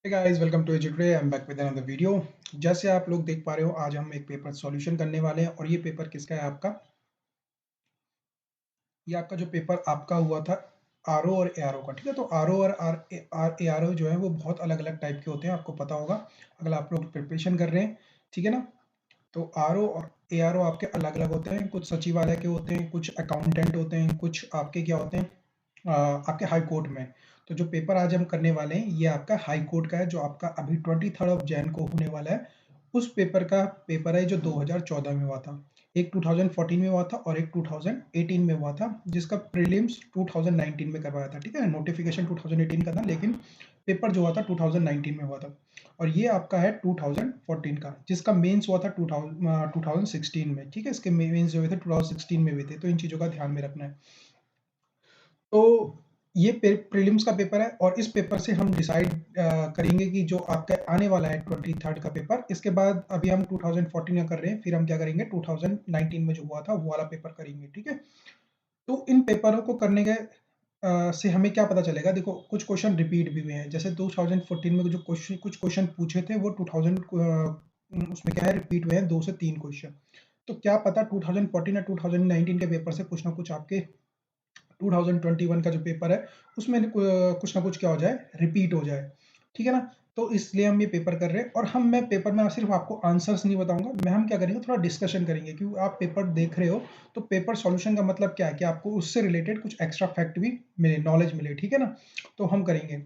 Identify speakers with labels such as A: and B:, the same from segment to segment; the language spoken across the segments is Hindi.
A: Hey guys, welcome to Edu Today. I'm back with another video. जैसे आप लोग देख पा रहे हो, आज हम एक पेपर सॉल्यूशन करने वाले हैं और ये पेपर किसका है आपका? ये आपका जो पेपर आपका हुआ था आरओ और एआरओ का, ठीक है? तो आरओ और एआरओ जो है वो बहुत अलग-अलग टाइप के होते हैं, आपको पता होगा अगर आप लोग प्रिपरेशन कर रहे हैं, ठीक है ना? तो आरओ और एआरओ आपके अलग-अलग होते हैं, कुछ सचिवालय के होते हैं, कुछ अकाउंटेंट होते हैं, कुछ आपके क्या होते हैं आपके हाई कोर्ट में। तो जो पेपर आज हम करने वाले हैं, ये आपका हाई कोर्ट का है, जो आपका अभी 23rd ऑफ जैन को होने वाला है। उस पेपर का पेपर है जो 2014 में हुआ था। एक 2014 में हुआ था और एक 2018 में हुआ था, जिसका प्रीलिम्स 2019 में करवाया था, ठीक है? नोटिफिकेशन 2018 का था, लेकिन पेपर जो हुआ था 2019 में हुआ था। और ये आपका है 2014 का, जिसका मेंस हुआ था 2016 में, ठीक है? इसके मेंस जो हुए थे 2016 में हुए थे, तो इन चीज़ों का ध्यान में रखना है। तो ये प्रीलिम्स का पेपर है और इस पेपर से हम डिसाइड करेंगे कि जो आपका आने वाला है 23rd का पेपर, इसके बाद अभी हम 2014 का कर रहे हैं, फिर हम क्या करेंगे 2019 में जो हुआ था वो वाला पेपर करेंगे, ठीक है? तो इन पेपरों को करने के से हमें क्या पता चलेगा, देखो कुछ क्वेश्चन रिपीट भी हुए हैं, जैसे 2014 में जो क्वेश्चन कुछ क्वेश्चन पूछे थे वो 2000 उसमें क्या है रिपीट हुए हैं 2 से 3 क्वेश्चन। तो क्या पता 2014 या 2019 के पेपर से कुछ ना कुछ आपके 2021 का जो पेपर है उसमें कुछ ना कुछ क्या हो जाए रिपीट हो जाए, ठीक है ना? तो इसलिए हम ये पेपर कर रहे हैं और मैं पेपर में सिर्फ आपको आंसर्स नहीं बताऊंगा, हम क्या करेंगे थोड़ा डिस्कशन करेंगे, क्योंकि आप पेपर देख रहे हो तो पेपर सॉल्यूशन का मतलब क्या है कि आपको उससे रिलेटेड कुछ एक्स्ट्रा फैक्ट भी मिले, नॉलेज मिले, ठीक है ना? तो हम करेंगे।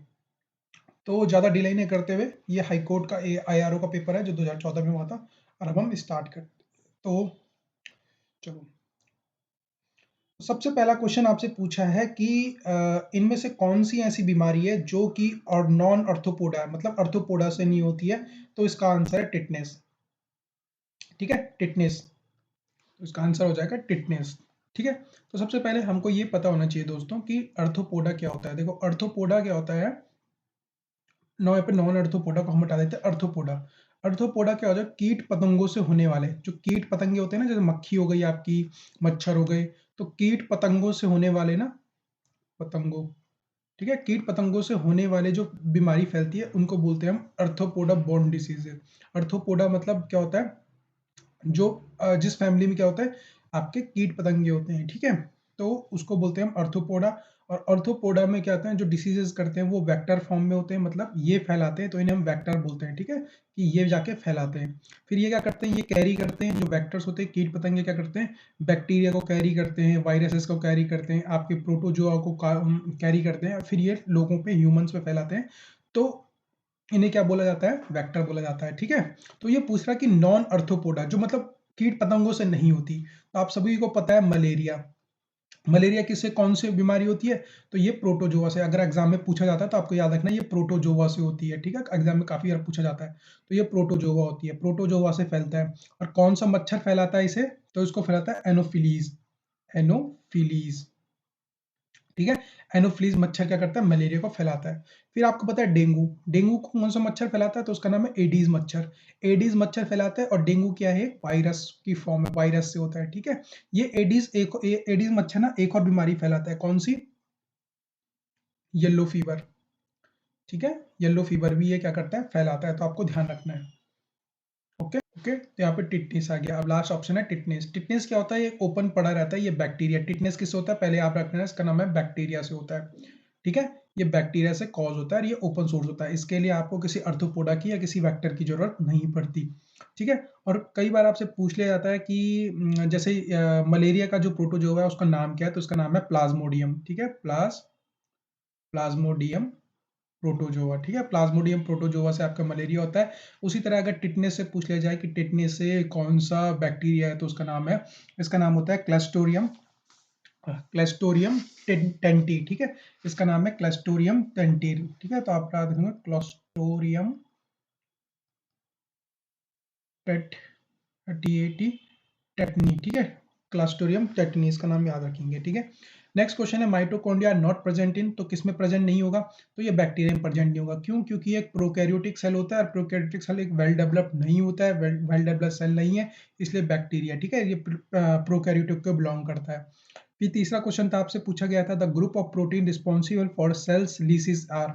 A: तो ज़्यादा डिले नहीं करते हुए, ये हाई कोर्ट का आईआरओ का पेपर है जो 2014 में हुआ था और अब हम स्टार्ट करते। तो चलो, सबसे पहला क्वेश्चन आपसे पूछा है कि इनमें से कौन सी ऐसी बीमारी है जो कि और नॉन अर्थोपोडा है, मतलब अर्थोपोडा से नहीं होती है। तो इसका आंसर है टिटनेस, ठीक है? टिटनेस। तो इसका आंसर हो जाएगा टिटनेस, ठीक है? तो सबसे पहले हमको ये पता होना चाहिए दोस्तों कि अर्थोपोडा क्या होता है। देखो अर्थोपोडा क्या होता है, यहाँ पे नॉन अर्थोपोडा को हम हटा देते हैं। अर्थोपोडा, अर्थोपोडा क्या होता है, कीट पतंगों से होने वाले, जो कीट पतंगे होते हैं ना, जैसे मक्खी हो गई आपकी, मच्छर हो गए, तो कीट पतंगों से होने वाले ना, पतंगों, ठीक है? कीट पतंगों से होने वाले जो बीमारी फैलती है उनको बोलते हैं हम अर्थोपोडा बोर्न डिसीज है। अर्थोपोडा मतलब क्या होता है, जो जिस फैमिली में क्या होता है आपके कीट पतंगे होते हैं, ठीक है? तो उसको बोलते हैं हम अर्थोपोडा। और अर्थोपोडा में क्या होता है, जो डिसीजेस करते हैं वो वेक्टर फॉर्म में होते हैं, मतलब ये फैलाते हैं, तो इन्हें हम वेक्टर बोलते हैं, ठीक है? कि ये जाके फैलाते हैं। फिर ये क्या करते हैं, ये कैरी करते हैं, जो वेक्टर्स होते हैं कीट पतंगे क्या करते हैं, बैक्टीरिया को कैरी करते हैं, वायरसेस को कैरी करते हैं, आपके प्रोटोजोआ को कैरी करते हैं, फिर ये लोगों पे, ह्यूमंस पे फैलाते हैं। तो इन्हें क्या बोला जाता है, वेक्टर बोला जाता है, ठीक है? तो ये पूछ रहा है कि नॉन अर्थोपोडा, जो मतलब कीट पतंगों से नहीं होती। तो आप सभी को पता है मलेरिया, मलेरिया किससे, कौन सी बीमारी होती है, तो ये प्रोटोजोआ से। अगर एग्जाम में पूछा जाता है तो आपको याद रखना ये प्रोटोजोआ से होती है, ठीक है? एग्जाम में काफी बार पूछा जाता है। तो ये प्रोटोजोआ होती है, प्रोटोजोआ से फैलता है। और कौन सा मच्छर फैलाता है इसे, तो इसको फैलाता है एनोफिलीज, एनोफिलीज, ठीक है? एनोफ्लीज मच्छर क्या करता है, मलेरिया को फैलाता है। फिर आपको पता है डेंगू, डेंगू को कौन सा मच्छर फैलाता है, तो उसका नाम है एडीज मच्छर। एडीज मच्छर फैलाता है और डेंगू क्या है, वायरस की फॉर्म है, वायरस से होता है, ठीक है? ये एडीज मच्छर ना एक और बीमारी फैलाता है, कौन सी, येलो फीवर, ठीक है? येलो फीवर भी ये क्या करता है, फैलाता है, तो आपको ध्यान रखना है। ओके ओके, तो यहाँ पे टिटनेस आ गया। अब लास्ट ऑप्शन है टिटनेस। टिटनेस क्या होता है, ये ओपन पड़ा रहता है, ये बैक्टीरिया। टिटनेस किससे होता है, पहले आप रखना है, इसका नाम है बैक्टीरिया से होता है, ठीक है? ये बैक्टीरिया से कॉज होता है और ये ओपन सोर्स होता है। इसके लिए आपको किसी अर्थोपोडा की या किसी वेक्टर की जरूरत नहीं पड़ती, ठीक है? और कई बार आपसे पूछ लिया जाता है कि जैसे मलेरिया का जो प्रोटोजोआ है उसका नाम क्या है, तो उसका नाम है प्लाज्मोडियम, ठीक है? प्लाज्मोडियम प्रोटोजोआ, ठीक है? प्लाज्मोडियम प्रोटोजोआ से आपका मलेरिया होता है। उसी तरह अगर टिटनेस से पूछ लिया जाए कि टिटनेस से कौन सा बैक्टीरिया है, तो उसका नाम है, इसका नाम होता है क्लस्टोरियम, क्लस्टोरियम टेंटी, ठीक है? इसका नाम है क्लस्टोरियम टेंटी, ठीक है? तो आप याद रखेंगे क्लस्टोरियम टेट टी टेटनी, ठीक है? क्लास्टोरियम टेटनी, इसका नाम याद रखेंगे, ठीक है? नेक्स्ट क्वेश्चन है, माइटोकॉन्ड्रिया नॉट प्रेजेंट इन, तो किसमें प्रेजेंट नहीं होगा, तो ये बैक्टीरिया में प्रेजेंट नहीं होगा। क्यों? क्योंकि ये एक प्रोकैरियोटिक सेल होता है और प्रोकैरियोटिक सेल एक वेल डेवलप्ड नहीं होता है, वेल डेवलप्ड सेल नहीं है, इसलिए बैक्टीरिया, ठीक है? ये प्रोकैरियोटिक को बिलोंग करता है। फिर तीसरा क्वेश्चन था, आपसे पूछा गया था the group of protein responsible for cells lysis are,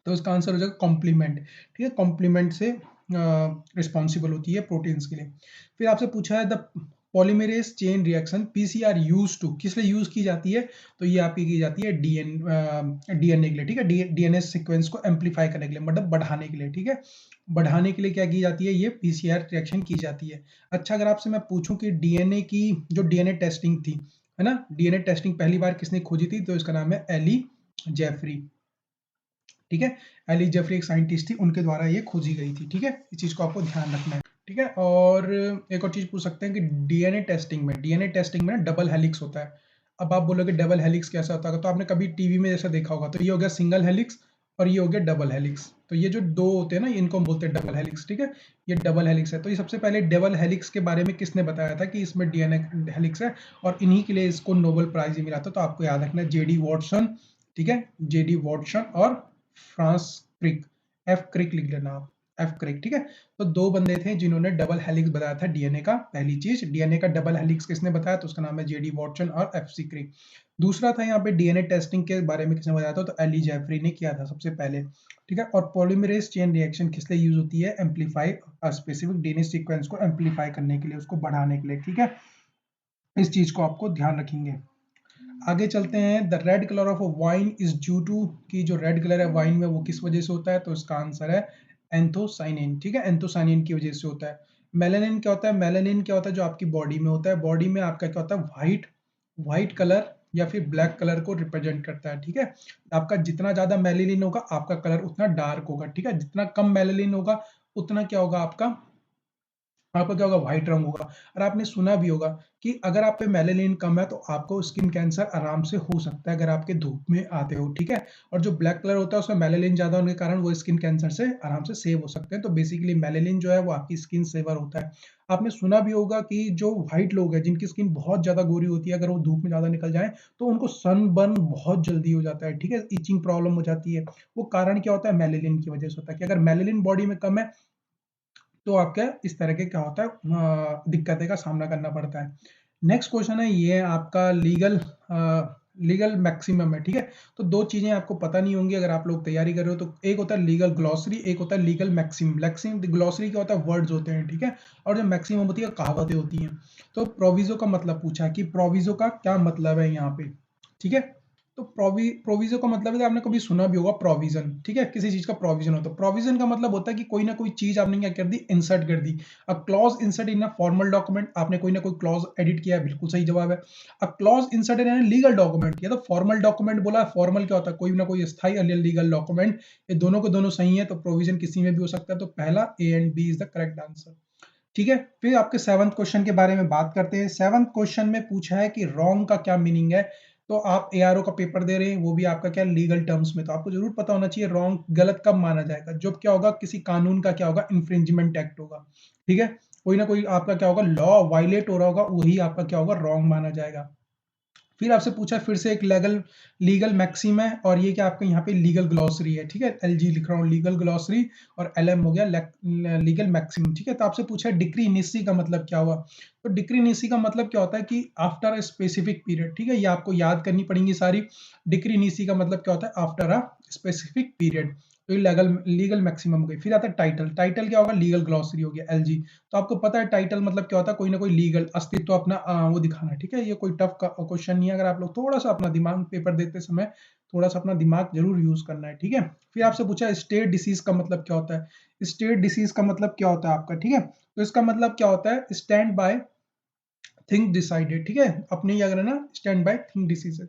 A: तो इसका आंसर हो जाएगा कॉम्प्लीमेंट। ठीक है, कॉम्प्लीमेंट से रिस्पॉन्सिबल होती है प्रोटीन्स के लिए। फिर आपसे पूछा है the polymerase chain reaction PCR use to, किस लिए यूज की जाती है? तो ये आपकी की जाती है डीएनए के लिए। ठीक है, डीएनए सीक्वेंस को एम्पलीफाई करने के लिए, मतलब बढ़ाने के लिए। ठीक है, बढ़ाने के लिए क्या की जाती है? ये पीसीआर रिएक्शन की जाती है। अच्छा, अगर आपसे मैं पूछूं कि डीएनए की जो डीएनए टेस्टिंग थी, है ना, डीएनए टेस्टिंग पहली बार किसने खोजी थी? तो इसका नाम है एली जेफरी। ठीक है, एली जेफरी एक साइंटिस्ट थी, उनके द्वारा ये खोजी गई थी। ठीक है, इस चीज को आपको ध्यान रखना है। ठीक है, और एक और चीज पूछ सकते हैं कि डीएनए टेस्टिंग में ना डबल हेलिक्स होता है। अब आप बोलोगे डबल हेलिक्स कैसा होता है? तो आपने कभी टीवी में जैसा देखा होगा, तो ये हो गया सिंगल हेलिक्स और ये हो गया डबल हेलिक्स। तो ये जो दो होते हैं ना, इनको हम बोलते हैं डबल हेलिक्स। ठीक है, ये डबल हेलिक्स है। तो ये सबसे पहले डबल हेलिक्स के बारे में किसने बताया था कि इसमें डीएनए हेलिक्स है, और इन्हीं के लिए इसको नोबेल प्राइज ही मिला था। तो आपको याद रखना है जेडी वॉटसन। ठीक है, जेडी वॉटसन और फ्रांस क्रिक, एफ क्रिक लिख लेना आप, एफ क्रिक। ठीक है, तो दो बंदे थे जिन्होंने डबल हेलिक्स बताया था डीएनए का। पहली चीज, डीएनए का डबल हेलिक्स किसने बताया? तो उसका नाम है जेडी वॉटसन और एफ सी क्रिक। दूसरा था यहाँ पे डीएनए टेस्टिंग के बारे में किसने बताया था? तो एली जेफरी ने किया था सबसे पहले। ठीक है, और पॉलीमरेज चेन रिएक्शन किस लिए यूज होती है? एम्पलीफाई स्पेसिफिक डीएनए सीक्वेंस को एम्पलीफाई करने के लिए, उसको बढ़ाने के लिए। ठीक है, इस चीज को आपको ध्यान रखेंगे। आगे चलते हैं, the red colour of wine is due to, की जो रेड कलर है वाइन में वो किस वजह से होता है? तो इसका आंसर है एंथोसाइनिन। ठीक है, एंथोसाइनिन की वजह से होता है। मेलानिन क्या होता है? मेलानिन क्या होता है? जो आपकी बॉडी में होता है, बॉडी में आपका क्या होता है? व्हाइट, व्हाइट कलर या फिर ब्लैक कलर को रिप्रेजेंट करता है। ठीक है, आपका जितना ज्यादा मेलानिन होगा आपका कलर उतना डार्क होगा। ठीक है, जितना कम मेलानिन होगा उतना क्या होगा? आपका आपका क्या होगा? व्हाइट रंग होगा। और आपने सुना भी होगा कि अगर आप पे मेलानिन कम है तो आपको स्किन कैंसर आराम से हो सकता है अगर आपके धूप में आते हो। ठीक है, और जो ब्लैक कलर होता है उसमें मेलानिन ज्यादा होने के कारण वो स्किन कैंसर से आराम से सेव हो सकते हैं। तो बेसिकली मेलानिन जो है वो आपकी स्किन सेवर होता है। आपने सुना भी होगा कि जो व्हाइट लोग हैं जिनकी स्किन बहुत ज्यादा गोरी होती है, अगर वो धूप में ज्यादा निकल जाए तो उनको सनबर्न बहुत जल्दी हो जाता है। ठीक है, इचिंग प्रॉब्लम हो जाती है। वो कारण क्या होता है? मेलानिन की वजह से होता है कि अगर मेलानिन बॉडी में कम है तो आपका इस तरह के क्या होता है? दिक्कतें का सामना करना पड़ता है। नेक्स्ट क्वेश्चन है, ये है आपका लीगल मैक्सिमम है। ठीक है, तो दो चीजें आपको पता नहीं होंगी अगर आप लोग तैयारी कर रहे हो। तो एक होता है लीगल ग्लॉसरी, एक होता है लीगल मैक्सिमम। मैक्सिमम ग्लॉसरी क्या होता है? वर्ड्स होते हैं। ठीक है, और जो मैक्सिमम होती है कहावतें होती हैं। तो प्रोविजो का मतलब पूछा है कि प्रोविजो का क्या मतलब है यहाँ पे। ठीक है, तो प्रोविजो का मतलब है, आपने कभी सुना भी होगा प्रोविजन। ठीक है, किसी चीज का प्रोविजन होता है। प्रोविजन का मतलब होता है कि कोई ना कोई चीज आपने क्या कर दी? इंसर्ट कर दी। A clause insert in a formal document, आपने कोई ना कोई क्लॉज एडिट किया है, बिल्कुल सही जवाब है। अ clause insert in legal document, या तो फॉर्मल डॉक्यूमेंट बोला। फॉर्मल क्या होता है? कोई ना कोई स्थायी और लीगल डॉक्यूमेंट। ये दोनों के दोनों सही है, तो प्रोविजन किसी में भी हो सकता है। तो पहला A and B is the correct answer. ठीक है, फिर आपके सेवंथ क्वेश्चन के बारे में बात करते हैं। सेवंथ क्वेश्चन में पूछा है कि रॉन्ग का क्या मीनिंग है। तो आप एआरओ का पेपर दे रहे हैं, वो भी आपका क्या लीगल टर्म्स में, तो आपको जरूर पता होना चाहिए रॉन्ग गलत कब माना जाएगा। जब क्या होगा? किसी कानून का क्या होगा? इन्फ्रिंजमेंट एक्ट होगा। ठीक है, कोई ना कोई आपका क्या होगा? लॉ वायलेट हो रहा होगा, वही आपका क्या होगा? रॉन्ग माना जाएगा। फिर आपसे पूछा फिर से एक लीगल लीगल मैक्सिम है, और ये क्या आपका यहाँ पे लीगल ग्लॉसरी है। ठीक है, एलजी लिख रहा हूँ, लीगल ग्लॉसरी, और एलएम हो गया लीगल मैक्सिम। ठीक है, तो आपसे पूछा डिक्री निसी का मतलब क्या हुआ। तो डिक्री निसी का मतलब क्या होता है कि आफ्टर अ स्पेसिफिक पीरियड। ठीक है, ये आपको याद करनी पड़ेंगी सारी। डिक्री निसी का मतलब क्या होता है? After a specific period. तो ये लीगल लीगल मैक्सिमम हो गई। फिर आता है टाइटल। टाइटल क्या होगा? लीगल ग्लॉसरी हो गया, एलजी। तो आपको पता है टाइटल मतलब क्या होता है? कोई ना कोई लीगल अस्तित्व अपना वो दिखाना है। ठीक है, ये कोई टफ क्वेश्चन नहीं है। अगर आप लोग थोड़ा सा अपना दिमाग पेपर देते समय थोड़ा सा अपना दिमाग जरूर यूज करना है। ठीक है, फिर आपसे पूछा स्टेट डिसीज का मतलब क्या होता है। स्टेट डिसीज का मतलब क्या होता है आपका? ठीक है, तो इसका मतलब क्या होता है? Stand by think decided. ठीक है, अपने ही अगर है ना, स्टैंड बाय थिंक डिसीजेज।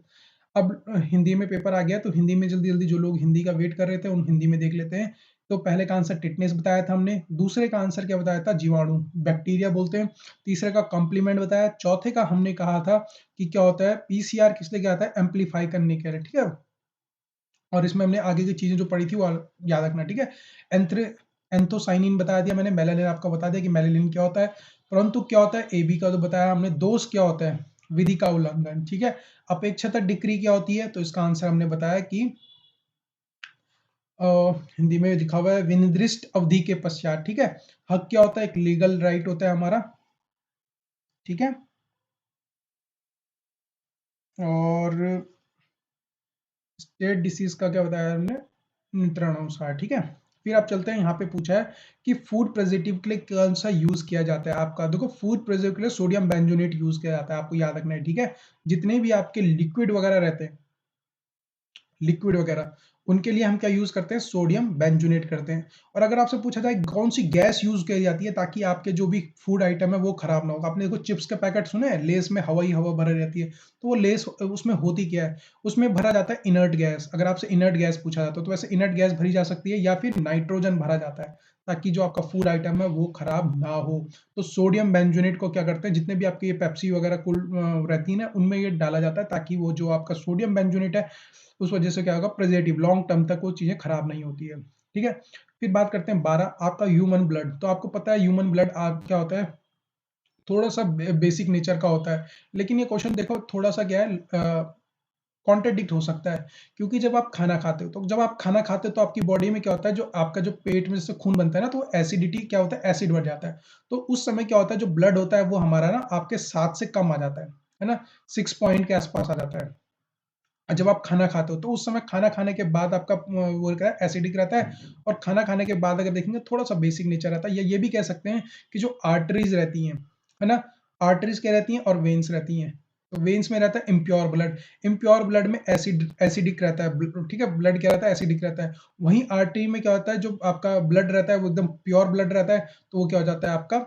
A: अब हिंदी में पेपर आ गया, तो हिंदी में जल्दी जल्दी जो लोग हिंदी का वेट कर रहे थे उन हिंदी में देख लेते हैं। तो पहले का आंसर टिटनेस बताया था हमने, दूसरे का आंसर क्या बताया था? जीवाणु, बैक्टीरिया बोलते हैं। तीसरे का कॉम्प्लीमेंट बताया। चौथे का हमने कहा था कि क्या होता है? पीसीआर किस लिए क्या आता है? एम्पलीफाई करने के लिए। ठीक है, और इसमें हमने आगे की चीजें जो पढ़ी थी वो याद रखना। ठीक है, एंथ्रे एंथोसाइनिन बता दिया मैंने, मेलानिन आपका बता दिया कि मेलानिन क्या होता है। परंतु क्या होता है? एबी का तो बताया हमने। दोष क्या होता है? विधि का उल्लंघन। ठीक है, अपेक्षाकृत डिक्री क्या होती है? तो इसका आंसर हमने बताया कि अ, हिंदी में लिखा हुआ है विनिर्दिष्ट अवधि के पश्चात। ठीक है, हक क्या होता है? एक लीगल राइट होता है हमारा। ठीक है, और स्टेट डिसीज का क्या बताया हमने? नियंत्रणानुसार, ठीक है। फिर आप चलते हैं, यहाँ पे पूछा है कि फूड प्रिजर्वेटिव के लिए कौन सा यूज किया जाता है आपका। देखो फूड प्रिजर्वेटिव के लिए सोडियम बेंजोनेट यूज किया जाता है, आपको याद रखना है, ठीक है। जितने भी आपके लिक्विड वगैरह रहते हैं, लिक्विड वगैरह, उनके लिए हम क्या यूज करते हैं, सोडियम बेंजोनेट करते हैं। और अगर आपसे पूछा जाए कौन सी गैस यूज की जाती है ताकि आपके जो भी फूड आइटम है वो खराब ना हो, आपने देखो चिप्स के पैकेट सुने हैं, लेस में हवाई हवा भरी रहती है, तो वो लेस उसमें होती क्या है, उसमें भरा जाता है इनर्ट गैस। अगर आपसे इनर्ट गैस पूछा जाता है तो वैसे इनर्ट गैस भरी जा सकती है, या फिर नाइट्रोजन भरा जाता है, ताकि जो आपका फूड आइटम है वो खराब ना हो। तो सोडियम बेंजोनेट को क्या करते हैं, जितने भी आपके ये पेप्सी वगैरह कुल रहती है ना, उनमें ये डाला जाता है, ताकि वो जो आपका सोडियम बेंजोनेट है उस वजह से क्या होगा, प्रिजर्वेटिव लॉन्ग टर्म तक वो चीजें खराब नहीं होती है, ठीक है। फिर बात करते हैं 12, आपका ह्यूमन ब्लड। तो आपको पता है ह्यूमन ब्लड आप क्या होता है, थोड़ा सा बेसिक नेचर का होता है। लेकिन ये क्वेश्चन देखो थोड़ा सा क्या है, कॉन्ट्रडिक्ट हो सकता है, क्योंकि जब आप खाना खाते हो, तो जब आप खाना खाते हो तो आपकी बॉडी में क्या होता है, जो आपका जो पेट में से खून बनता है ना, तो एसिडिटी क्या होता है, एसिड बढ़ जाता है। तो उस समय क्या होता है, जो ब्लड होता है वो हमारा ना आपके 7 से कम आ जाता है ना, 6 पॉइंट के आसपास आ जाता है। जब आप खाना खाते हो तो उस समय खाना खाने के बाद आपका वो क्या है, एसिडिक रहता है। और खाना खाने के बाद अगर देखेंगे थोड़ा सा बेसिक नेचर रहता है, या ये भी कह सकते हैं कि जो आर्टरीज रहती हैं, है ना, आर्टरीज क्या रहती हैं और वेन्स रहती हैं। तो वेन्स में रहता है इम्प्योर ब्लड, इम्प्योर ब्लड में एसिडिक रहता है, ठीक है, ब्लड क्या रहता है, एसिडिक रहता है। वहीं आर्टरी में क्या होता है, जो आपका ब्लड रहता है वो एकदम प्योर ब्लड रहता है, तो वो क्या हो जाता है आपका,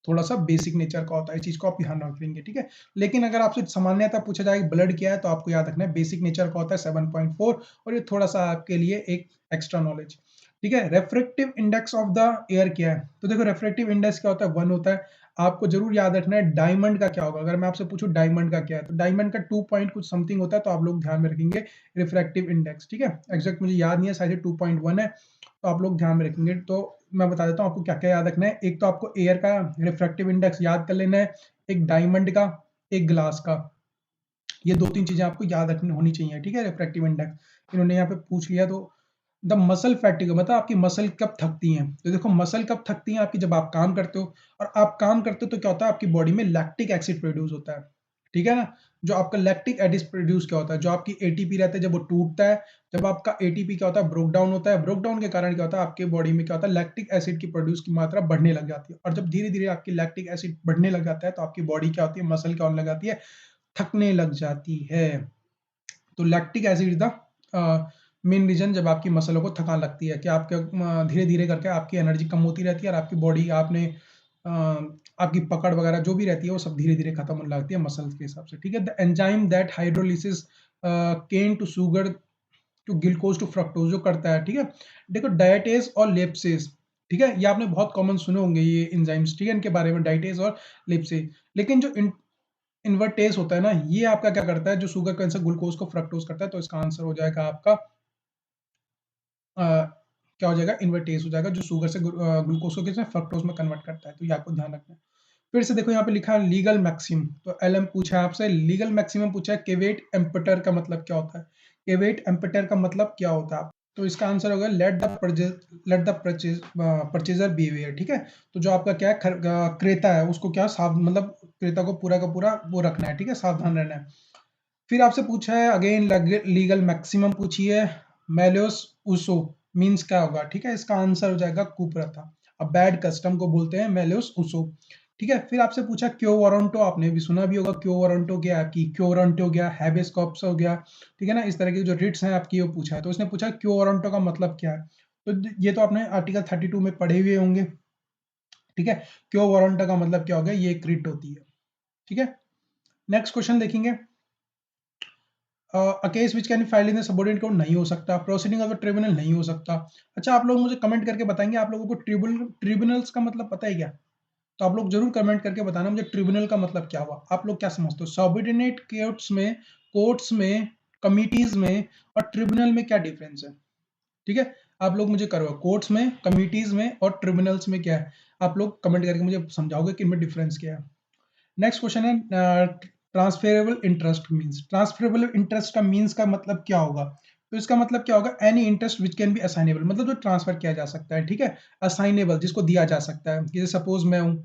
A: थोड़ा सा बेसिक नेचर का होता है। इस चीज को आप ध्यान रखेंगे, ठीक है। लेकिन अगर आपसे सामान्यतः पूछा जाए ब्लड क्या है, तो आपको याद रखना है बेसिक नेचर का होता है 7.4। और ये थोड़ा सा आपके लिए एक एक्स्ट्रा नॉलेज, ठीक है। Refractive index of the air क्या है, तो देखो रेफ्रेक्टिव इंडेक्स क्या होता है, 1 होता है। आपको जरूर याद रखना है डायमंड का क्या होगा, अगर मैं आपसे पूछूं डायमंड का क्या है, तो डायमंड का 2 पॉइंट कुछ समथिंग होता है, तो आप लोग ध्यान में रखेंगे रिफ्रैक्टिव इंडेक्स, ठीक है। एग्जैक्ट मुझे याद नहीं है, शायद 2.1 है, तो आप लोग ध्यान में रखेंगे। तो मैं बता देता हूँ आपको क्या क्या याद रखना है। एक तो आपको एयर का रिफ्रैक्टिव इंडेक्स याद कर लेना है, एक डायमंड का, एक ग्लास का। ये 2-3 चीजें आपको याद रखनी होनी चाहिए, ठीक है। रिफ्रैक्टिव इंडेक्स इन्होंने यहाँ पे पूछ लिया। तो द मसल फैटिग मतलब आपकी मसल कब थकती हैं, तो देखो मसल कब थकती हैं आपकी, जब आप काम करते हो। और आप काम करते हो तो क्या होता है, आपकी बॉडी में लैक्टिक एसिड प्रोड्यूस होता है, ठीक है ना। जो आपका लैक्टिक एसिड प्रोड्यूस क्या होता है, जो आपकी एटीपी रहता है जब वो टूटता है, जब आपका एटीपी क्या होता है, ब्रोक डाउन होता है, ब्रोक डाउन के कारण क्या होता है, आपके बॉडी में क्या होता है, लैक्टिक एसिड की प्रोड्यूस की मात्रा बढ़ने लग जाती है। और जब धीरे धीरे आपकी लैक्टिक एसिड बढ़ने लग जाता है, तो आपकी बॉडी क्या होती है, मसल क्या होने लग जाती है, थकने लग जाती है। तो lactic acid is the main reason जब आपकी मसलों को थकान लगती है, कि आपके धीरे धीरे करके आपकी एनर्जी कम होती रहती है, और आपकी बॉडी आपने आपकी पकड़ वगैरह जो भी रहती है वो सब धीरे धीरे खत्म होने लगती है मसल्स के हिसाब से, ठीक है। The enzyme that hydrolysis cane to sugar to glucose to fructose जो करता है, ठीक है। देखो डायटेज और लेप्सेस, ठीक है, ये आपने बहुत कॉमन सुने होंगे ये एंजाइम्स, ठीक है, इनके बारे में, डायटेज और लेप्सेस। लेकिन जो इन्वर्टेज होता है ना, ये आपका क्या करता है, जो शुगर कैंसर ग्लूकोज को फ्रक्टोज करता है। तो इसका आंसर हो जाएगा आपका क्या हो जाएगा, इन्वर्टेज हो जाएगा, जो शुगर से ग्लूकोज को किसमें, फ्रक्टोज में कन्वर्ट करता है। तो ये आपको ध्यान रखना है। फिर से देखो यहाँ पे लिखा है लीगल मैक्सिम, तो एलएम पूछा है आपसे, लीगल मैक्सिमम पूछा है, केवेट एम्पटर का मतलब क्या होता है, केवेट एम्पटर का मतलब क्या होता है। तो इसका आंसर होगा लेट द परचेजर बिहेवियर, ठीक है। तो जो आपका क्या है, क्रेता है उसको क्या साव मतलब क्रेता को पूरा का पूरा वो रखना है, ठीक है, सावधान रहना है। फिर आपसे पूछा है अगेन लीगल मैक्सिमम पूछी है, मेलियोस उसो मींस क्या होगा, ठीक है। इसका आंसर हो जाएगा कुप्रथा, अब बैड कस्टम को बोलते हैं मेलियोस उसो, ठीक है। फिर आपसे पूछा क्यो वारंटो, आपने भी सुना भी होगा, क्यो वारंटो क्या है आपकी, क्यो वारंटो हो गया, हैबेस कॉर्पस हो गया, ठीक है ना। इस तरह के जो रिट्स हैं आपकी वो पूछा है। तो उसने पूछा क्यो वारंटो का मतलब क्या है, तो ये तो आपने आर्टिकल 32 में पढ़े हुए होंगे, ठीक है। क्यो वारंटो का मतलब क्या हो गया, ये एक रिट होती है, ठीक है। नेक्स्ट क्वेश्चन देखेंगे, a case which can be filed in the subordinate court नहीं हो सकता, प्रोसीडिंग ऑफ द ट्रिब्यूनल नहीं हो सकता। अच्छा आप लोग मुझे कमेंट करके बताएंगे, आप लोगों को ट्रिब्यूनल्स का मतलब पता है क्या, तो आप लोग जरूर कमेंट करके बताना मुझे ट्रिब्यूनल का मतलब क्या हुआ, आप लोग क्या समझते हो, सबऑर्डिनेट कोर्ट्स में, कमिटीज में और ट्रिब्यूनल में क्या डिफरेंस है, ठीक है। आप लोग मुझे करो, कोर्ट्स में, कमिटीज में और ट्रिब्यूनल्स में क्या है, आप लोग कमेंट करके मुझे समझाओगे कि इनमें डिफरेंस क्या है। नेक्स्ट क्वेश्चन है transferable interest means, transferable interest का मींस का मतलब क्या होगा, तो इसका मतलब क्या होगा, any interest which can be assignable, मतलब जो ट्रांसफर किया जा सकता है, ठीक है। असाइनेबल जिसको दिया जा सकता है, जैसे सपोज मैं हूँ,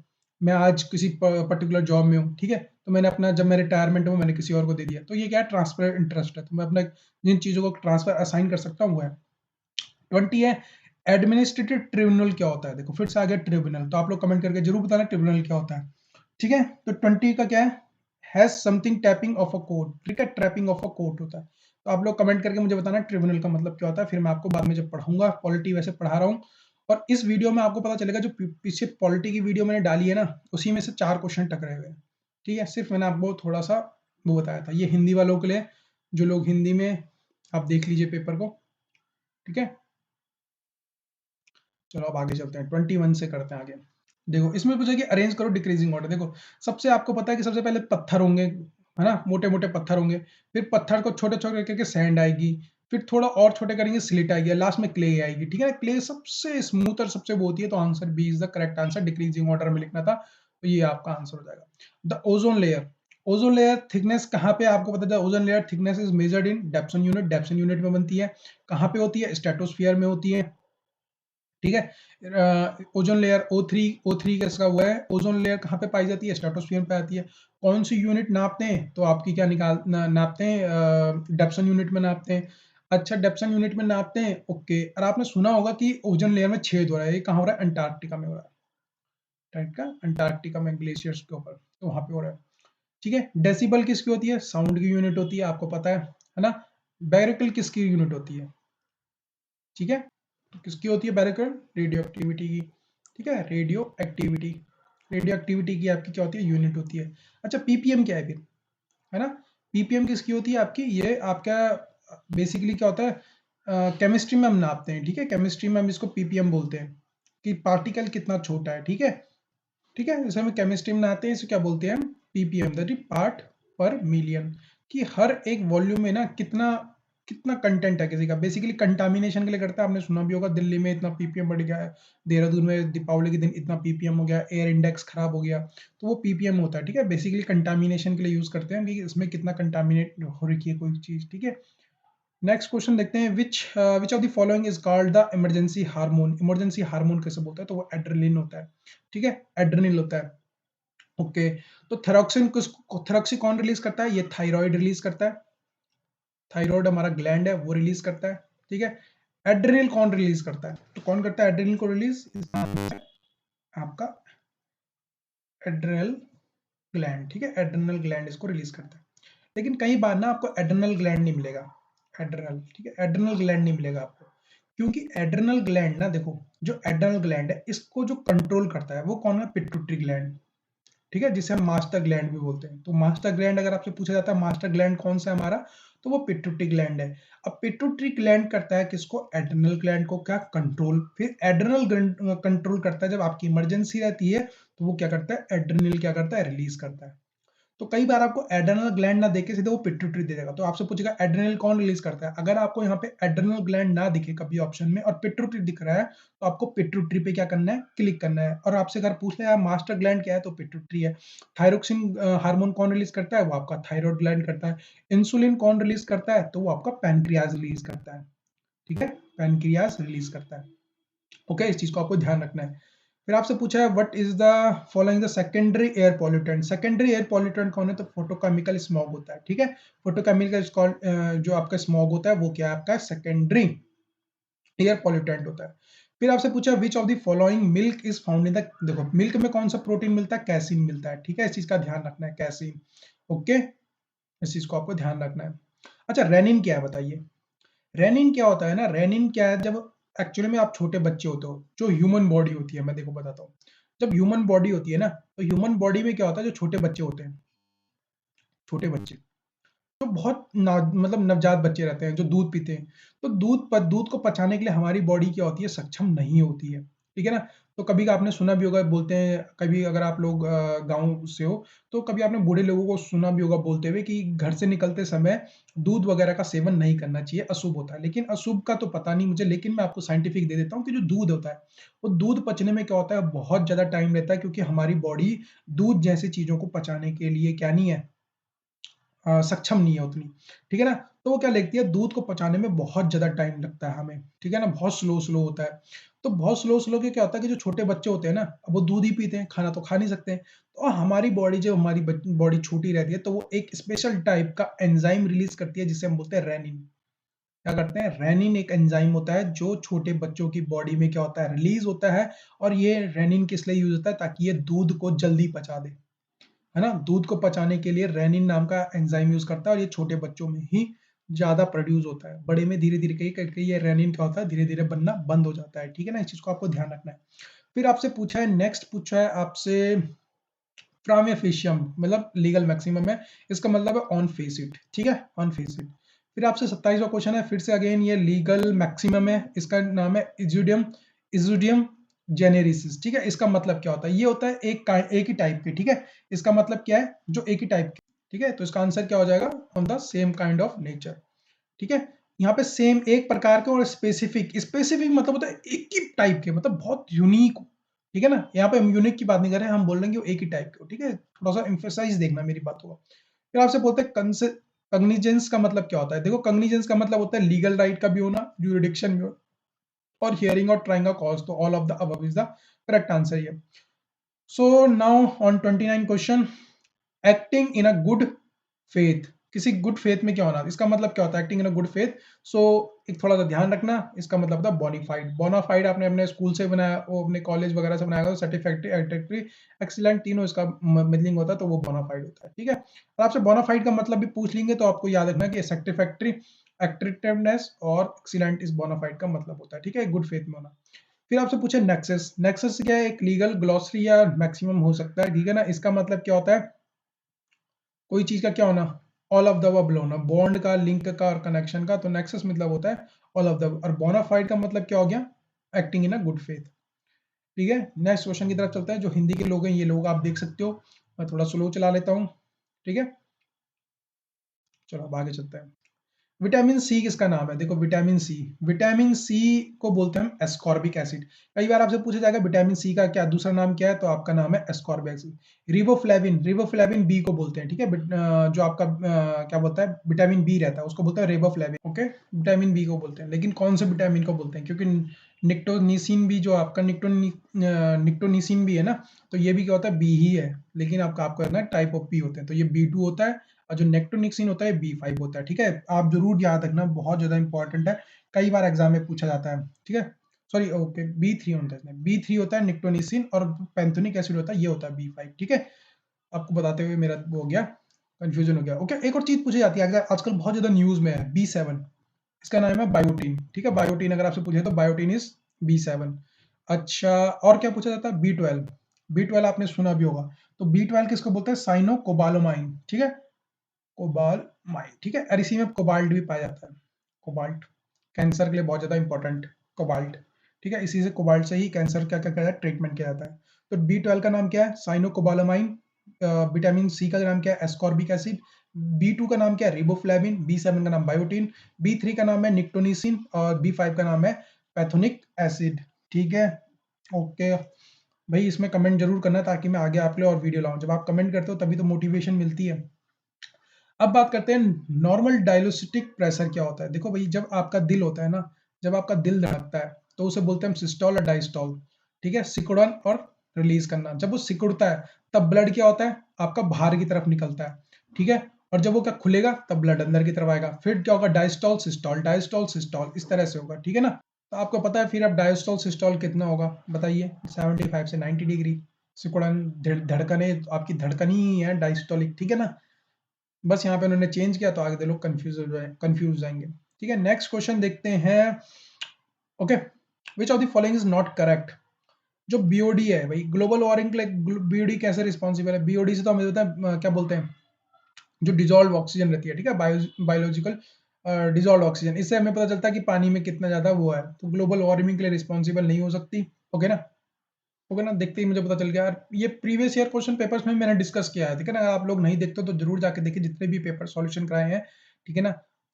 A: मैं आज किसी पर्टिकुलर जॉब में हूँ, ठीक है, तो मैंने अपना, जब मैं रिटायरमेंट में मैंने किसी और को दे दिया, तो ये क्या है, ट्रांसफर इंटरेस्ट है, तो मैं अपना जिन चीज़ों को ट्रांसफर असाइन कर सकता हूँ वो है। 20 है एडमिनिस्ट्रेटिव ट्रिब्यूनल क्या होता है, देखो फिर से आ गया ट्रिब्यूनल, तो आप लोग कमेंट करके जरूर बताना ट्रिब्यूनल क्या होता है, ठीक है। तो 20 का क्या है, has something tapping of a court, ठीक है, ट्रैपिंग ऑफ अ कोर्ट होता है। तो आप लोग कमेंट करके मुझे बताना ट्रिब्यूनल का मतलब क्या होता है, फिर मैं आपको बाद में जब पढ़ाऊंगा, पॉलिटी वैसे पढ़ा रहा हूँ, और इस वीडियो में आपको पता चलेगा, जो पीछे पॉलिटी की वीडियो मैंने डाली है ना, उसी में से 4 क्वेश्चन टकरे हुए हैं, ठीक है, सिर्फ मैंने आपको थोड़ा सा वो बताया था, ये हिंदी वालों के लिए, जो लोग हिंदी में, आप देख लीजिए पेपर को, ठीक है। चलो अब आगे चलते हैं, 21 से करते हैं आगे। देखो इसमें पूछा कि अरेंज करो डिक्रीजिंग ऑर्डर, देखो सबसे आपको पता है कि सबसे पहले पत्थर होंगे, है ना, मोटे मोटे पत्थर होंगे, फिर पत्थर को छोटे छोटे करके सैंड आएगी, फिर थोड़ा और छोटे करेंगे सिलिट आएगी, लास्ट में क्ले आएगी, ठीक है, क्ले सबसे स्मूथ और सबसे वो होती है, तो answer B is the correct answer, decreasing order में लिखना था, तो ये आपका आंसर हो जाएगा। The ozone layer, ozone layer thickness कहाँ पे आपको पता है, ozone layer thickness is measured in Dobson unit, Dobson unit में बनती है, कहाँ पे होती है, स्ट्रेटोस्फीयर में होती है, ठीक है। ओजोन लेयर O3 किसका हुआ है, ओजोन लेयर कहाँ पे पाई जाती है, स्ट्रेटोस्फीयर पे आती है। कौन सी यूनिट नापते हैं, तो आपकी क्या नापते हैं, डेप्सन यूनिट में नापते हैं। अच्छा डेप्सन यूनिट में नापते हैं, ओके। और आपने सुना होगा कि ओजोन लेयर में छेद हो रहा है, ये कहाँ हो रहा है, अंटार्कटिका में हो रहा है, राइट का, अंटार्कटिका में ग्लेशियर्स के ऊपर, तो वहां पे हो रहा है, ठीक है। डेसिबल किसकी होती है, साउंड की यूनिट होती है, आपको पता है ना। बैरिकल किसकी यूनिट होती है, ठीक है, तो किसकी होती है बैरिकेड, रेडियो एक्टिविटी की, ठीक है, रेडियो एक्टिविटी, रेडियो एक्टिविटी की आपकी क्या होती है, यूनिट होती है। अच्छा पीपीएम क्या है फिर, है ना, पीपीएम किसकी होती है आपकी, ये आपका बेसिकली क्या होता है, केमिस्ट्री में हम नापते हैं, ठीक है, केमिस्ट्री में हम इसको पीपीएम बोलते हैं, कि पार्टिकल कितना छोटा है, ठीक है, ठीक है, जैसे हम केमिस्ट्री में आते हैं, इसे क्या बोलते हैं हम, पीपीएम, दैट इज पार्ट पर मिलियन, कि हर एक वॉल्यूम में ना कितना कितना कंटेंट है किसी का, बेसिकली कंटामिनेशन के लिए करता है, आपने सुना भी होगा दिल्ली में इतना पीपीएम बढ़ गया है, देहरादून में दीपावली के दिन इतना पीपीएम हो गया, एयर इंडेक्स खराब हो गया, तो वो पीपीएम होता है, ठीक है, बेसिकली कंटामिनेशन के लिए यूज करते हैं कि इसमें कितना कंटामिनेट हो रखी है कोई चीज, ठीक है। नेक्स्ट क्वेश्चन देखते हैं, which of the following is called the emergency hormone, emergency hormone कैसे बोलता है, तो वो एड्रेनलिन होता है, ठीक है, एड्रेनल होता है, ओके। तो थैरोक्सिन किसको, थैरोक्सिन कौन रिलीज करता है, ये थायराइड रिलीज करता है, थायराइड हमारा ग्लैंड है वो रिलीज करता है, ठीक है। एड्रेनल कौन रिलीज करता है, तो कौन करता है एड्रेनल को रिलीज, आपका एड्रेनल ग्लैंड, ठीक है, एड्रेनल ग्लैंड इसको रिलीज करता है। लेकिन कई बार ना आपको एड्रेनल ग्लैंड नहीं मिलेगा, एड्रेनल, ठीक है, एड्रेनल ग्लैंड नहीं मिलेगा आपको, क्योंकि एड्रेनल ग्लैंड ना, देखो जो एड्रेनल ग्लैंड है इसको जो कंट्रोल करता है वो कौन है, पिट्यूटरी ग्लैंड, ठीक है, जिसे हम मास्टर ग्लैंड भी बोलते हैं। तो मास्टर ग्लैंड अगर आपसे पूछा जाता है मास्टर ग्लैंड कौन सा है हमारा, तो वो पिट्यूटरी ग्लैंड है। अब पिट्यूटरी ग्लैंड करता है किसको, एड्रेनल ग्लैंड को क्या कंट्रोल, फिर एड्रेनल कंट्रोल करता है, जब आपकी इमरजेंसी रहती है तो वो क्या करता है, एड्रेनल क्या करता है, रिलीज करता है। तो कई बार आपको एड्रेनल ग्लैंड ना देके सीधे वो पिट्यूटरी दे देगा, तो आपसे पूछेगा एड्रेनल कौन रिलीज करता है, अगर आपको यहाँ पे एड्रेनल ग्लैंड ना दिखे कभी ऑप्शन में और पिट्यूटरी दिख रहा है, तो आपको पिट्यूटरी पे क्या करना है, क्लिक करना है। और आपसे अगर पूछ ले मास्टर ग्लैंड क्या है, तो पिट्यूटरी है। थायरोक्सिन हार्मोन कौन रिलीज करता है, वो आपका थायराइड ग्लैंड करता है। इंसुलिन कौन रिलीज करता है, तो वो आपका पैनक्रियाज रिलीज करता है, ठीक है, पैनक्रियाज रिलीज करता है, ओके, इस चीज को आपको ध्यान रखना है। फिर आपसे पूछा है what is the following the secondary air pollutant, secondary air pollutant कौन है, तो फोटोकेमिकल स्मॉग होता है, ठीक है, फोटोकेमिकल जो आपका स्मॉग होता है वो क्या है, आपका सेकेंडरी एयर पॉल्यूटेंट होता है। फिर आपसे पूछा विच of the following milk is found in the, देखो मिल्क में कौन सा प्रोटीन मिलता है, कैसीन मिलता है, ठीक है, इस चीज का ध्यान रखना है, कैसीन, ओके, इस चीज को आपको ध्यान रखना है। अच्छा रेनिन क्या है बताइए, रेनिन क्या होता है ना, रेनिन क्या है, जब एक्चुअली में आप छोटे बच्चे होते हो, जो ह्यूमन बॉडी होती है, मैं देखो बताता हूँ, जब ह्यूमन बॉडी होती है ना, तो ह्यूमन बॉडी में क्या होता है, जो छोटे बच्चे होते हैं, छोटे बच्चे तो बहुत मतलब नवजात बच्चे रहते हैं जो दूध पीते हैं, तो दूध को पचाने के लिए हमारी बॉडी क्या होती है, सक्षम नहीं होती है, ठीक है ना। तो कभी का आपने सुना भी होगा, बोलते हैं कभी अगर आप लोग गांव से हो, तो कभी आपने बूढ़े लोगों को सुना भी होगा बोलते हुए कि घर से निकलते समय दूध वगैरह का सेवन नहीं करना चाहिए, अशुभ होता है। लेकिन अशुभ का तो पता नहीं मुझे, लेकिन मैं आपको साइंटिफिक दे देता हूँ कि जो दूध होता है, वो दूध पचने में क्या होता है, बहुत ज्यादा टाइम लेता है, क्योंकि हमारी बॉडी दूध जैसी चीजों को पचाने के लिए क्या नहीं है, सक्षम नहीं है उतनी, ठीक है ना। तो वो क्या लेती है, दूध को पचाने में बहुत ज़्यादा टाइम लगता है हमें, ठीक है ना? बहुत स्लो होता है। तो बहुत स्लो के क्या होता है कि जो छोटे बच्चे होते हैं ना, अब वो दूध ही पीते हैं, खाना तो खा नहीं सकते हैं। तो हमारी बॉडी, जब हमारी बॉडी छोटी रहती है, तो वो एक स्पेशल टाइप का एंजाइम रिलीज़ करती है जिसे हम बोलते हैं रेनिन। क्या करते हैं, रेनिन एक एंजाइम होता है जो छोटे बच्चों की बॉडी में क्या होता है, रिलीज़ होता है। और ये रेनिन किस लिए यूज़ होता है, ताकि ये दूध को जल्दी पचा दे, है ना? दूध को पचाने के लिए रेनिन नाम का एंजाइम यूज़ करता है, और ये छोटे बच्चों में ही ज़्यादा प्रोड्यूस होता है। बड़े में धीरे-धीरे कहीं करके ये रेनिन क्या होता है, धीरे-धीरे बनना बंद हो जाता है, ठीक है ना? इस चीज़ को आपको ध्यान रखना है। फिर आपसे पूछा है, नेक्स्ट पूछा है आपसे, प्राइम एफिशियम मतलब लीगल मैक्सिमम है, इसका मतलब है ऑन फेस इट, ठीक है? On face it. फिर आपसे 27वां क्वेश्चन है, फिर से अगेन ये लीगल मैक्सिमम है, इसका नाम है इज़िडियम इज़िडियम जेनेरिसिस, ठीक है? इसका मतलब क्या होता है? ये होता है एक ही टाइप के, ठीक है? इसका मतलब क्या है, जो एक ही टाइप के, ठीक है? तो इसका आंसर क्या हो जाएगा, on the same kind of nature, ठीक है? यहाँ पे सेम एक प्रकार के, और स्पेसिफिक, स्पेसिफिक मतलब होता है एक ही टाइप के, मतलब बहुत यूनिक, ठीक है ना? यहाँ पे हम यूनिक की बात नहीं कर रहे हैं, हम बोल रहे हैं कि वो एक ही टाइप के हो, ठीक है? थोड़ा सा एम्फेसाइज देखना मेरी बातों का। फिर आपसे बोलते हैं कग्निजेंस का मतलब क्या होता है? देखो, कग्निजेंस का मतलब होता है लीगल राइट का भी होना, ज्यूरिडिक्शन भी होना, और हियरिंग और ट्राइंग अ कॉज। तो all of the above is the correct answer ये। So now on 29 question, acting in a good faith, किसी गुड फेथ में क्या होना, इसका मतलब क्या होता है, acting in a good faith? So एक थोड़ा सा ध्यान रखना, इसका मतलब होता है बोनाफाइड। बोनाफाइड आपने अपने स्कूल से बनाया, वो अपने कॉलेज वगैरह से बनाया, तो सर्टिफैक्ट्री, एटैक्ट्री, एक्सीलेंट, तीनों इसका मिलिंग होता है, तो वो बोनाफाइड होता है, ठीक है? और आपसे बोनाफाइड का मतलब भी पूछ लेंगे, तो आपको याद रखना कि सर्टिफैक्ट्री, एट्रैक्टिवनेस और एक्सीलेंट इस बोनाफाइड का मतलब होता है, ठीक है? गुड फेथ में होना। फिर आपसे पूछे नेक्सस, नेक्सस क्या है, एक लीगल ग्लॉसरी या मैक्सिमम हो सकता है, ठीक है ना? इसका मतलब क्या होता है, कोई चीज का क्या होना, ऑल ऑफ द अबव होना, बॉन्ड का, लिंक का और कनेक्शन का। तो नेक्सस मतलब होता है ऑल ऑफ द। और बोनाफाइड का मतलब क्या हो गया, acting in a good faith, ठीक है? नेक्स्ट क्वेश्चन की तरफ चलते हैं। जो हिंदी के लोग हैं, ये लोग आप देख सकते हो, मैं थोड़ा स्लो चला लेता हूँ, ठीक है? चलो अब आगे चलते हैं। विटामिन सी किसका नाम है? देखो, विटामिन सी को बोलते हैं हम एस्कॉर्बिक एसिड। कई बार आपसे पूछा जाएगा विटामिन सी का क्या दूसरा नाम क्या है, तो आपका नाम है एस्कॉर्बिक एसिड। रिबोफ्लेविन बी को बोलते हैं, ठीक है? जो आपका क्या बोलता है, विटामिन बी रहता है, उसको बोलते हैं रिबोफ्लेविन, ओके? विटामिन बी को बोलते हैं, लेकिन कौन से विटामिन को बोलते हैं, क्योंकि निक्टोनिसिन भी, जो आपका निक्टोनिसिन भी है ना, तो ये भी क्या होता है, बी ही है, लेकिन आपका है ना टाइप ऑफ बी होते हैं, तो ये बी2 होता है, और जो नेक्टोनिक्सिन होता है बी5 होता है, ठीक है? आप जरूर याद रखना, बहुत ज्यादा इंपॉर्टेंट है, कई बार एग्जाम में पूछा जाता है, ठीक है? सॉरी, ओके, बी3 होता है, बी3 होता है निक्टोनिसिन, और पैंथोनिक एसिड होता है, ये होता है बी5, ठीक है? आपको बताते हुए मेरा वो हो गया, कंफ्यूजन हो गया, ओके? एक और चीज पूछी जाती है, आजकल बहुत ज्यादा न्यूज में है, बी7, इसका नाम है बायोटीन, ठीक है? बायोटीन अगर आपसे पूछे तो बायोटीन इज बी7। अच्छा, और क्या पूछा जाता है, बी12, बी12 आपने सुना भी होगा, तो बी12 किसको बोलते हैं, साइनो कोबालोमाइन, ठीक है? कोबालमाइन, ठीक है? और इसी में कोबाल्ट भी पाया जाता है, कोबाल्ट, कैंसर के लिए बहुत ज्यादा इंपॉर्टेंट, कोबाल्ट, ठीक है? इसी से, कोबाल्ट से ही कैंसर क्या क्या क्या ट्रीटमेंट किया जाता है। तो बी12 का नाम क्या है, साइनोकोबालामाइन। विटामिन सी का नाम क्या है, एस्कॉर्बिक एसिड। बी2 का नाम क्या है, रिबोफ्लेविन। बी7 का नाम बायोटीन। बी3 का नाम है निक्टोनिसिन, और बी5 का नाम है पैथोनिक एसिड, ठीक है? ओके भाई, इसमें कमेंट जरूर करना, ताकि मैं आगे आप लोग और वीडियो लाऊं। जब आप कमेंट करते हो तभी तो मोटिवेशन मिलती है। अब बात करते हैं, नॉर्मल डायलिसिटिक प्रेशर क्या होता है? देखो भाई, जब आपका दिल होता है ना, जब आपका दिल धड़कता है, तो उसे बोलते हैं हम सिस्टोल और डायस्टोल, ठीक है? सिकुड़न और रिलीज करना। जब वो सिकुड़ता है, तब ब्लड क्या होता है, आपका बाहर की तरफ निकलता है, ठीक है? और जब वो क्या खुलेगा, तब ब्लड अंदर की तरफ आएगा। फिर क्या होगा, डायस्टोल सिस्टोल, डायस्टोल सिस्टोल, इस तरह से होगा, ठीक है ना? तो आपको पता है फिर अब डायस्टोल सिस्टोल कितना होगा, बताइए? 75 से 90 डिग्री। सिकुड़न, धड़कने, आपकी धड़कन ही है डायस्टोलिक, ठीक है ना? बस यहाँ पे उन्होंने चेंज किया, तो आगे दे लोग कंफ्यूज जाएंगे, ठीक है? नेक्स्ट क्वेश्चन देखते हैं, okay? Which of the following is not correct? जो बीओडी है भाई, ग्लोबल वार्मिंग के लिए बीओडी कैसे रिस्पॉन्सिबल है? बीओडी से तो हमें पता है, क्या बोलते हैं, जो डिजोल्व ऑक्सीजन रहती है, ठीक है? बायोलॉजिकल डिजोल्व ऑक्सीजन, इससे हमें पता चलता है कि पानी में कितना ज्यादा वो है, तो ग्लोबल वार्मिंग के लिए रिस्पॉन्सिबल नहीं हो सकती, ओके ना? ओके ना? देखते ही मुझे पता चल गया यार, ये प्रीवियस ईयर क्वेश्चन पेपर्स में मैंने डिस्कस किया है, ठीक है ना? अगर आप लोग नहीं देखते हो तो जरूर जाके देखिए, जितने भी पेपर सॉल्यूशन कराए हैं, ठीक है ना?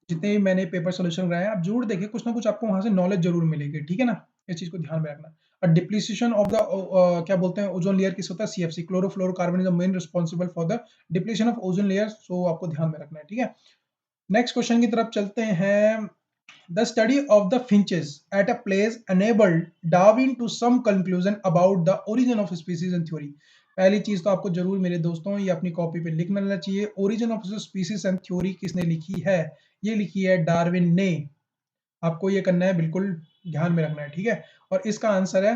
A: जितने भी मैंने पेपर सॉल्यूशन कराए हैं, आप जरूर देखिए, कुछ ना कुछ आपको वहां से नॉलेज जरूर मिलेगी, ठीक है ना? इस चीज को ध्यान में रखना। और डिप्लीशन ऑफ द क्या बोलते हैं, ओजोन लेयर किस होता है, CFC, chlorofluorocarbon is the main responsible for the depletion of ozone layer, so आपको ध्यान में रखना है, ठीक है? नेक्स्ट क्वेश्चन की तरफ चलते हैं। The study of the finches at a place enabled Darwin to some conclusion about the origin of species and theory. पहली चीज तो आपको जरूर मेरे दोस्तों ये अपनी कॉपी पे लिख लेना चाहिए। Origin of species and theory किसने लिखी है? ये लिखी है डार्विन ने। आपको ये करना है, बिल्कुल ध्यान में रखना है, ठीक है। और इसका आंसर है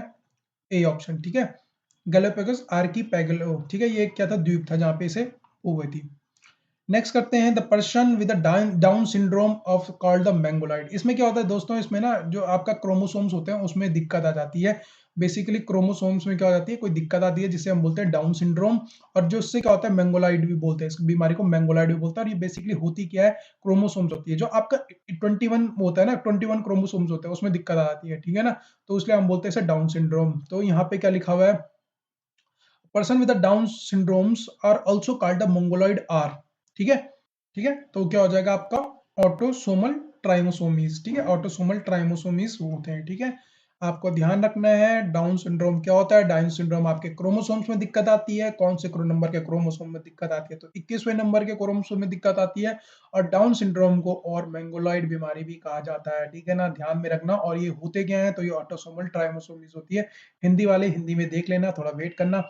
A: ए ऑप्शन, ठीक है, गैलापागोस आर्कीपेगलो, ठीक है। ये क्या था? द्वीप था जहां पे इसे हुई थी। नेक्स्ट करते हैं, the person with Down syndrome of called the mongoloid. इसमें क्या होता है दोस्तों? इसमें ना जो आपका क्रोमोसोम्स होते हैं उसमें दिक्कत आ जाती है। बेसिकली क्रोमोसोम्स में क्या हो जाती है, कोई दिक्कत आती है जिसे हम बोलते हैं डाउन सिंड्रोम। और जो उससे क्या होता है, मैंगोलाइड भी बोलते हैं, इस बीमारी को मैंगोलाइड भी बोलते हैं। और ये बेसिकली होती क्या है? क्रोमोसोम्स होती है। जो आपका 21 होता है ना, 21 क्रोमोसोम्स होते हैं, उसमें दिक्कत आ जाती है, ठीक है ना। तो इसलिए हम बोलते हैं इसे डाउन सिंड्रोम। तो यहाँ पे क्या लिखा हुआ है? Person with Down syndromes are also called the mongoloid are, ठीक है। ठीक है, तो क्या हो जाएगा आपका? ऑटोसोमल ट्राइमोसोमीज, ठीक है, ऑटोसोमल ट्राइमोसोमीज होते हैं, ठीक है। आपको ध्यान रखना है डाउन सिंड्रोम क्या होता है। डाउन सिंड्रोम आपके क्रोमोसोम्स में दिक्कत आती है। कौन से नंबर के क्रोमोसोम में दिक्कत आती है? तो 21वें नंबर के क्रोमोसोम में दिक्कत आती है। और डाउन सिंड्रोम को और मैंगोलॉइड बीमारी भी कहा जाता है, ठीक है ना, ध्यान में रखना। और ये होते क्या है? तो ये ऑटोसोमल ट्राइमोसोमीज होती है। हिंदी वाले हिंदी में देख लेना, थोड़ा वेट करना,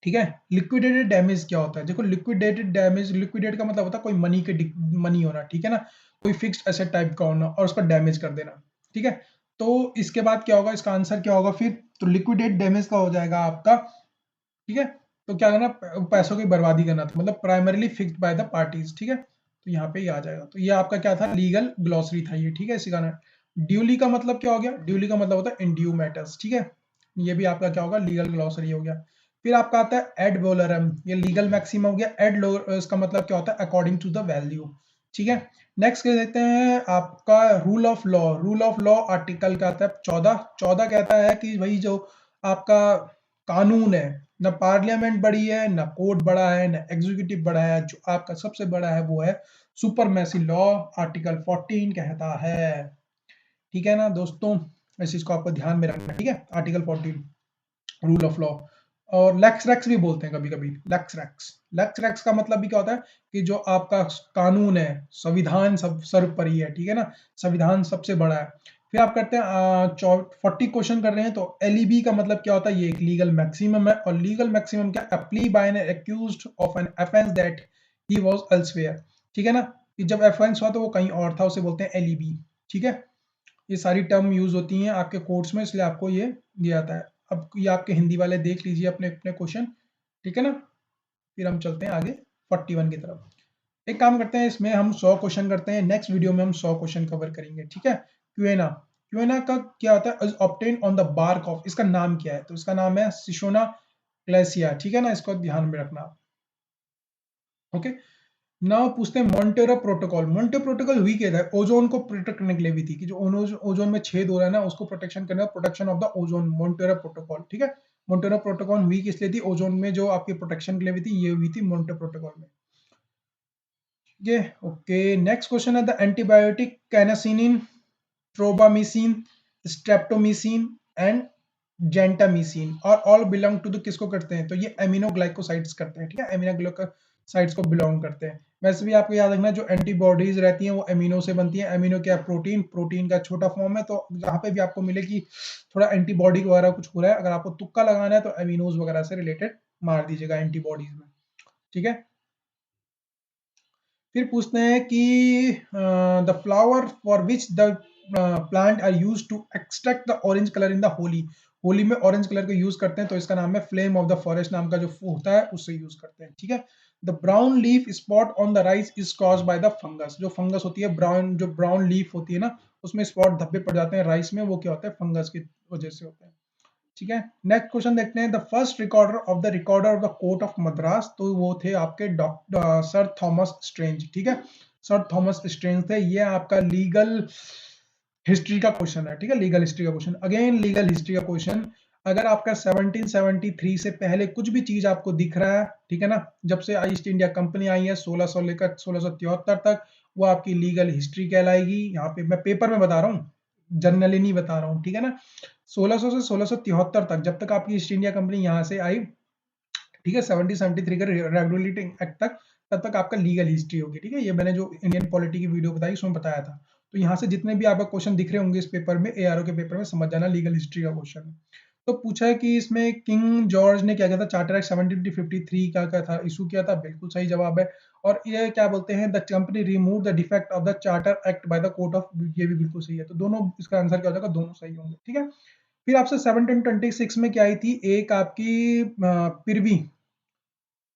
A: ठीक है। लिक्विडेटेड डैमेज क्या होता है? देखो, लिक्विडेटेड डैमेज, लिक्विडेट का मतलब होता है कोई मनी होना, ठीक है ना, कोई फिक्स्ड एसेट टाइप का होना और उसका डैमेज कर देना, ठीक है। तो इसके बाद क्या होगा? इसका आंसर क्या होगा फिर? तो लिक्विडेट डैमेज का हो जाएगा आपका, ठीक है। तो क्या करना? पैसों की बर्बादी करना था, मतलब primarily fixed by the parties, ठीक है। तो यहाँ पे ये आ जाएगा। तो ये आपका क्या था? लीगल ग्लॉसरी था ये, ठीक है। इसी का नाम ड्यूली का मतलब क्या हो गया? ड्यूली का मतलब होता है इंड्यू मैटर्स, ठीक है। ये भी आपका क्या होगा? लीगल ग्लॉसरी हो गया। फिर आपका आता है एड वोलरम, ये लीगल मैक्सिम हो गया। एड इसका मतलब क्या होता है? अकॉर्डिंग टू द वैल्यू, ठीक है। नेक्स्ट कर देते हैं आपका rule of law. Rule of law article का आता है 14। 14 कहता है कि भाई जो आपका कानून है, ना पार्लियामेंट बड़ी है, ना कोर्ट बड़ा है, ना एग्जीक्यूटिव बड़ा है, जो आपका सबसे बड़ा है वो है सुपरमेसी लॉ। आर्टिकल 14 कहता है, ठीक है ना दोस्तों। इस चीज को आपको ध्यान में रखना है, ठीक है। Article 14 rule of law. और लेक्स रेक्स भी बोलते हैं कभी कभी, लेक्स रेक्स। लेक्स रेक्स का मतलब भी क्या होता है? कि जो आपका कानून है, संविधान सब सर्वोपरि है, ठीक है ना, संविधान सबसे बड़ा है। फिर आप करते हैं 40 क्वेश्चन कर रहे हैं। तो एलईबी का मतलब क्या होता है? ये एक लीगल मैक्सिमम है। और लीगल मैक्सिमम क्या? A plea by an accused of an offence that he was elsewhere, ठीक है ना। कि जब ऑफेंस हुआ तो वो कहीं और था, उसे बोलते हैं एलईबी, ठीक है। ये सारी टर्म यूज होती हैं आपके कोर्ट्स में, इसलिए आपको ये दिया जाता है। अब ये आपके हिंदी वाले देख लीजिए अपने अपने क्वेश्चन, ठीक है ना। फिर हम चलते हैं आगे 41 की तरफ। एक काम करते हैं, इसमें हम 100 क्वेश्चन करते हैं। नेक्स्ट वीडियो में हम 100 क्वेश्चन कवर करेंगे, ठीक है। क्यूएना, क्यूएना का क्या होता है? Obtain on the bark of, इसका नाम क्या है? तो इसका नाम है सिशोना ग्लेसिया, ठीक है ना, इसको ध्यान में रखना आप। ओके, नाउ पूछते हैं मॉन्टेरो प्रोटोकॉल। मॉन्टेरो प्रोटोकॉल हुई क्या था? ओजोन को प्रोटेक्ट करने के लिए हुई थी, कि जो ओजोन में छेद हो रहा है ना, उसको प्रोटेक्शन करना, protection of the ozone, Montero protocol, ठीक है। मॉन्टेरो प्रोटोकॉल हुई किस लिए थी? ओजोन में जो आपकी प्रोटेक्शन के लिए हुई थी, ये हुई थी मॉन्टेरो प्रोटोकॉल में, ये। ओके, नेक्स्ट क्वेश्चन है द एंटीबायोटिक कैनासिनिन, ट्रोबामिसिन, स्ट्रेप्टोमिसिन एंड जेंटामिसिन और ऑल बिलोंग टू द, किसको करते हैं? तो ये एमिनो ग्लाइकोसाइड्स करते हैं, ठीक है, एमिनो ग्लाइकोसाइड्स को बिलोंग करते हैं। वैसे भी आपको याद रखना, जो एंटीबॉडीज रहती हैं वो एमिनो से बनती है। एमिनो क्या? प्रोटीन, प्रोटीन का छोटा फॉर्म है। तो जहाँ पे भी आपको मिले कि थोड़ा एंटीबॉडी वगैरह कुछ हो रहा है, अगर आपको तुक्का लगाना है तो एमिनोज वगैरह से रिलेटेड मार दीजिएगा एंटीबॉडीज में, ठीक है। फिर पूछते हैं कि the flower for which the plant are use to extract the orange colour in the Holi. Holi में ऑरेंज कलर को यूज करते हैं, तो इसका नाम है फ्लेम ऑफ द फॉरेस्ट नाम का जो होता है, उससे यूज करते हैं, ठीक है। The brown leaf spot on the rice is caused by the fungus. जो फंगस होती है ब्राउन, जो ब्राउन लीफ होती है ना, उसमें स्पॉट धब्बे पड़ जाते हैं राइस में, वो क्या होता है? फंगस की वजह से होता है, ठीक है। नेक्स्ट क्वेश्चन देखते हैं, the first recorder of the recorder of the court of Madras. तो वो थे आपके डॉक्टर सर थॉमस स्ट्रेंज, ठीक है। सर थॉमस स्ट्रेंज थे। ये आपका लीगल हिस्ट्री का क्वेश्चन है, ठीक है, लीगल हिस्ट्री का क्वेश्चन। अगेन लीगल हिस्ट्री का क्वेश्चन। अगर आपका 1773 से पहले कुछ भी चीज आपको दिख रहा है, ठीक है ना, जब से ईस्ट इंडिया कंपनी आई है 1600 लेकर 1673 तक, वो आपकी लीगल हिस्ट्री कहलाएगी। यहाँ पे मैं पेपर में बता रहा हूँ, जनरली नहीं बता रहा हूँ, ठीक है ना। 1600 से 1673 तक, जब तक आपकी ईस्ट इंडिया कंपनी यहाँ से आई, ठीक है, 1773 का रेगुलेटिंग एक्ट तक, तब तक आपका लीगल हिस्ट्री होगी। ठीक है, ये मैंने जो इंडियन पॉलिटी की वीडियो बताई उसमें बताया था। तो यहाँ से जितने भी आपको क्वेश्चन दिख रहे होंगे इस पेपर में, एआरओ के पेपर में, समझ जाना लीगल हिस्ट्री का क्वेश्चन है। तो पूछा है कि इसमें किंग जॉर्ज ने क्या किया था, चार्टर एक्ट 1753 का क्या था, इशू किया था, बिल्कुल सही जवाब है। और ये क्या बोलते हैं, the company remove the defect of the charter act by the court of, ये भी बिल्कुल सही है। तो दोनों, इसका आंसर क्या हो जाएगा, दोनों सही होंगे। ठीक है, फिर आपसे 1726 में क्या आई थी, एक आपकी पिरवी,